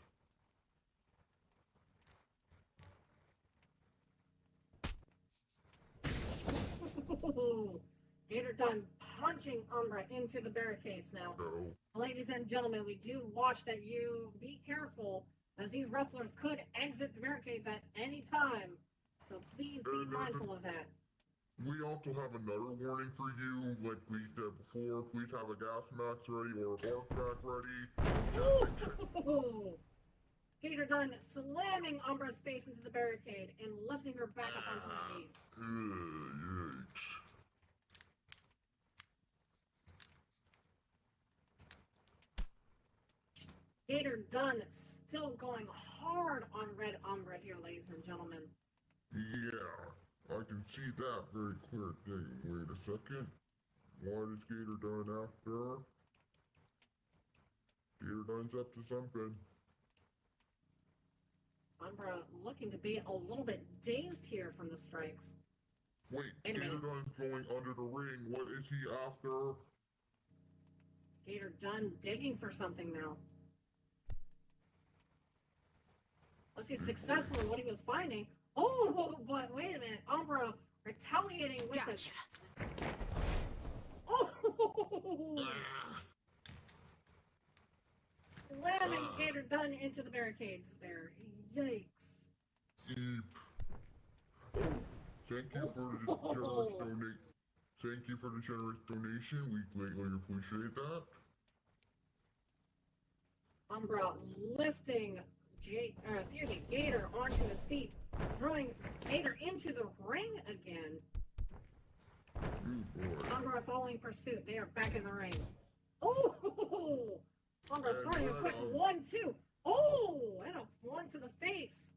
Gator Dunn punching Umbra into the barricades now. No. Ladies and gentlemen, we do watch that you be careful, as these wrestlers could exit the barricades at any time. So please be mindful of that. We also have another warning for you, like we said before. Please have a gas mask ready or a barf pack ready. Ooh! Gator Dunn slamming Umbra's face into the barricade and lifting her back up onto her knees. Yikes. Gator Dunn still going hard on Red Umbra here, ladies and gentlemen. Yeah, I can see that very clear thing. Wait a second. What is Gator Dunn after? Gator Dunn's up to something. Umbra looking to be a little bit dazed here from the strikes. Wait, Wait a Gator minute. Dunn's going under the ring. What is he after? Gator Dunn digging for something now. Was he successful in what he was finding? Oh, but wait a minute. Umbra retaliating with Gotcha. Oh! Slamming Gator Dunn into the barricades there. Yikes. Eep. Oh, thank you for the generous donation. Thank you for the generous donation. We greatly appreciate that. Umbra lifting Gator onto his feet, throwing Gator into the ring again. Good boy. Umbra following pursuit. They are back in the ring. Oh! Umbra throwing a quick 1-2. Oh! And a 1 to the face.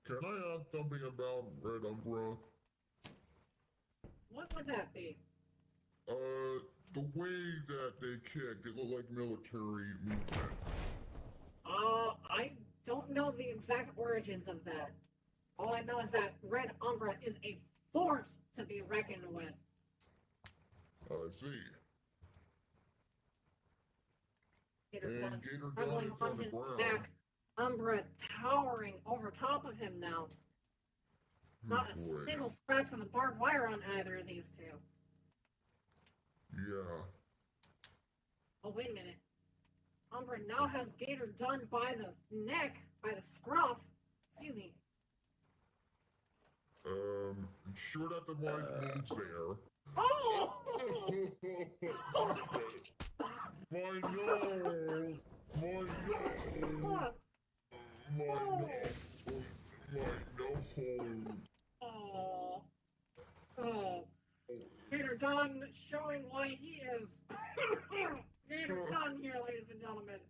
Can I ask something about Red Umbra? What would that be? The way that they kick, it looked like military movement. I don't know the exact origins of that. All I know is that Red Umbra is a force to be reckoned with. I see. Gator And Dunn Gator Dunn struggling is on on the his ground. back. Umbra towering over top of him now. Not a Good boy. single scratch from the barbed wire on either of these two. Yeah. Oh, wait a minute. Umbra now has Gator Dunn by the neck, by the scruff. Excuse me. sure that the right moves there. Oh! My nose! My nose! My nose! My nose! Oh. Oh. Gator Don showing why he is. Gator Don here, ladies and gentlemen.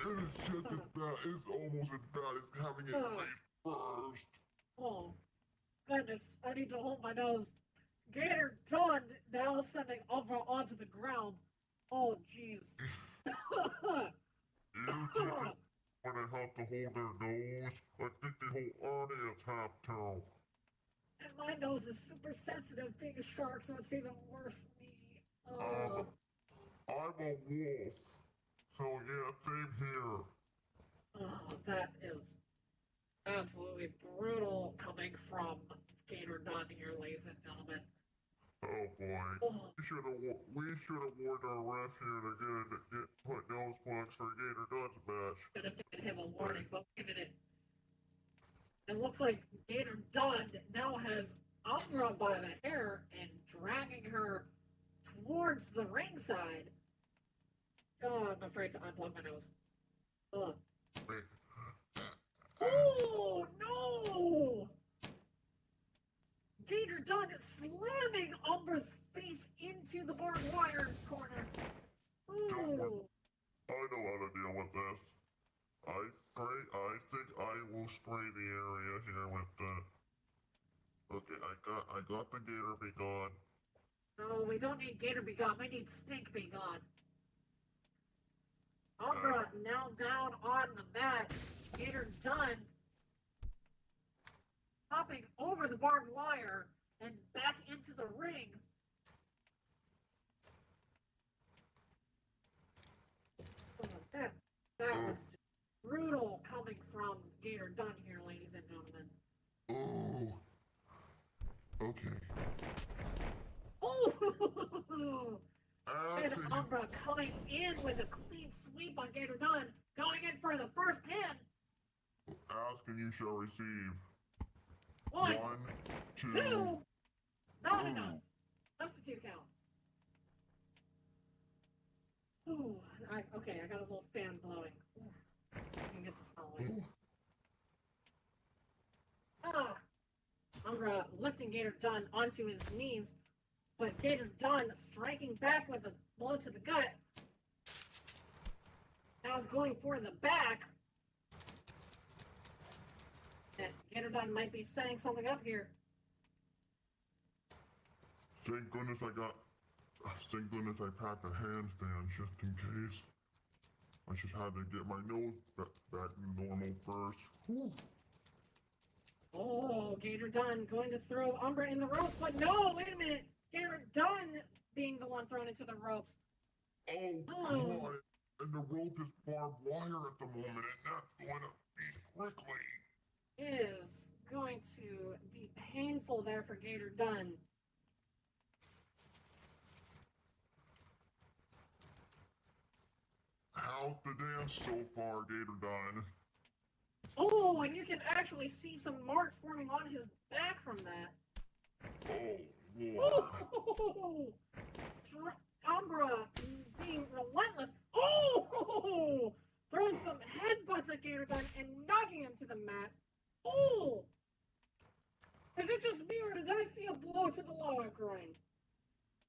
It's just as bad. It's almost as bad as having it face first. Oh, goodness, I need to hold my nose. Gator Don now sending Umbra onto the ground. Oh, jeez. You think it when they have to hold their nose? I think the whole audience have to. And my nose is super sensitive being a shark, so it's even worse for me. I'm a wolf. So yeah, same here. That is absolutely brutal coming from Gator Don here, ladies and gentlemen. Oh boy. We should have warned our ref here to get put nose plugs for Gator Dun's match. Should have given him a warning, but we did it. It looks like Gator Dunn now has Umbra by the hair and dragging her towards the ringside. Oh, I'm afraid to unplug my nose. Ugh. Oh, no! Gator Dunn slamming Umbra's face into the barbed wire corner. Ooh. I know how to deal with this. I think I will spray the area here with the. Okay, I got the Gator Be Gone. No, we don't need Gator Be Gone. We need Stink Be Gone. Umbra now down on the mat. Gator Dunn hopping over the barbed wire and back into the ring. Oh, that was brutal coming from Gator Dunn here, ladies and gentlemen. Oh. Okay. Oh! And Ask Umbra coming in with a clean sweep on Gator Dunn, going in for the first pin. and you shall receive. One, 1, 2. two. Not Ooh. enough. That's the 2 count. Ooh, okay, I got a little fan blowing. Ooh, I can get the smell away. Ooh. Umbra lifting Gator Dunn onto his knees, but Gator Dunn striking back with a blow to the gut. Now going for the back. And Gator Dunn might be setting something up here. Thank goodness I packed a handstand just in case. I just had to get my nose back to normal first. Whew. Oh, Gator Dunn going to throw Umbra in the ropes, but no, wait a minute. Gator Dunn being the one thrown into the ropes. Oh, God. And the rope is barbed wire at the moment, and that's going to be prickly. Is going to be painful there for Gator Dunn. How's the dance so far, Gator Dunn? Oh, and you can actually see some marks forming on his back from that. Oh, Lord. Oh! Umbra being relentless. Oh! Throwing some headbutts at Gator Dunn and knocking him to the mat. Oh! Is it just me or did I see a blow to the lower groin?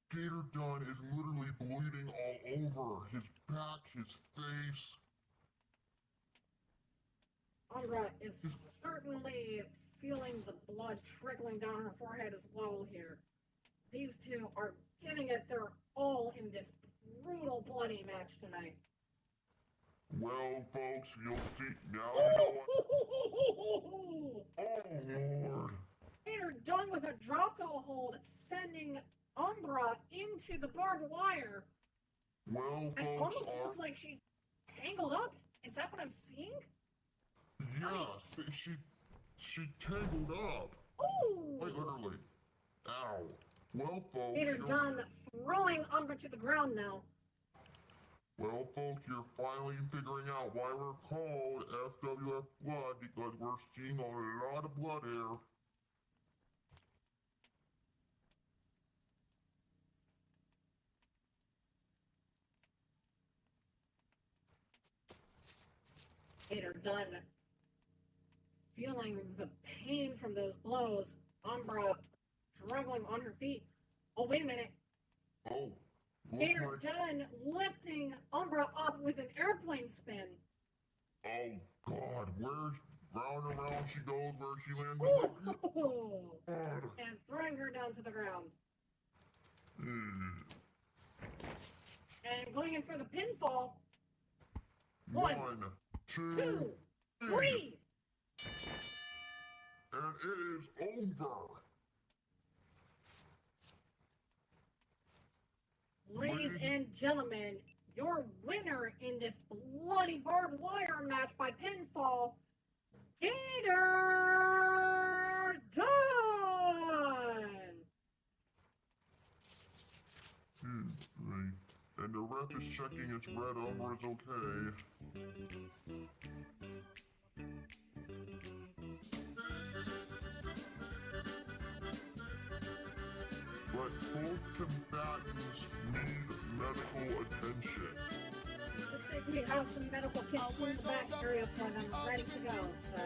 Gator Dunn is literally bleeding all over. His back, his face. Umbra is certainly feeling the blood trickling down her forehead as well here. These two are giving it their all in this brutal, bloody match tonight. Well, folks, you'll see now. You know what? Oh, Lord. Gator Dunn with a drop toe hold, sending Umbra into the barbed wire. Well, It folks, almost looks like she's tangled up. Is that what I'm seeing? yes, she tangled up. Ooh! Quite literally. Ow. Well, folks, Gator Dunn throwing Umbra to the ground now. Well, folks, you're finally figuring out why we're called FWF Blood, because we're seeing a lot of blood here. Gator done feeling the pain from those blows. Umbra struggling on her feet. Oh, wait a minute. Oh, Gator looks like... done lifting Umbra up with an airplane spin. Oh, God, where's... Round and round she goes, where she lands. Ooh. God. And throwing her down to the ground. And going in for the pinfall. One, 2, 3. And it is over. Ladies and gentlemen, your winner in this bloody barbed wire match by pinfall, Gator Dawn! Right. And the rep is checking its red Umbra is okay. But both combatants need medical attention. I think we have some medical kits in the back area for them, ready to go, so...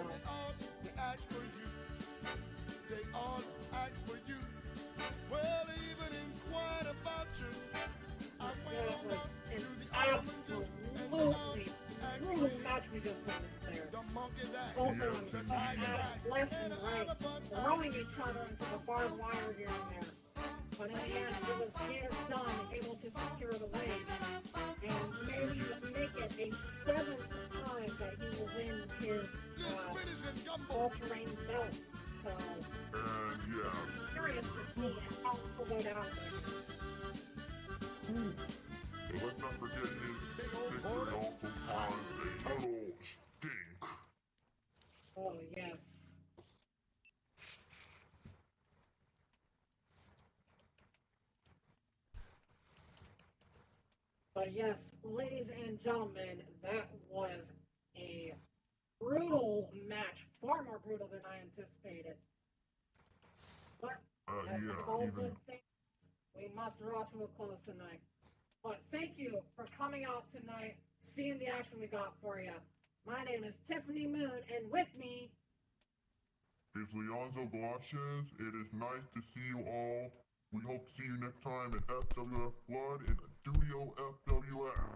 They act for you. They all act for you. Well, even inquire about you. That was an absolutely brutal match we just witnessed there. The monkeys act. Both of them attacked left and right, throwing each other into the barbed wire here and there. But in the end, it was Gator Dawn able to secure the win, and maybe make it a 7th time that he will win his all-terrain belt. So, And yes. curious to see how this will go down. And let's not forget his victory also caused a total stink. Oh, yes. But yes, ladies and gentlemen, that was a brutal match, far more brutal than I anticipated. But as with all good things, we must draw to a close tonight. But thank you for coming out tonight, seeing the action we got for you. My name is Tiffany Moon, and with me is Leonzo Galatians. It is nice to see you all. We hope to see you next time in FWF Blood in Studio FWF.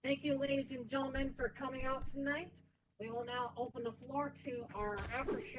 Thank you, ladies and gentlemen, for coming out tonight. We will now open the floor to our after show.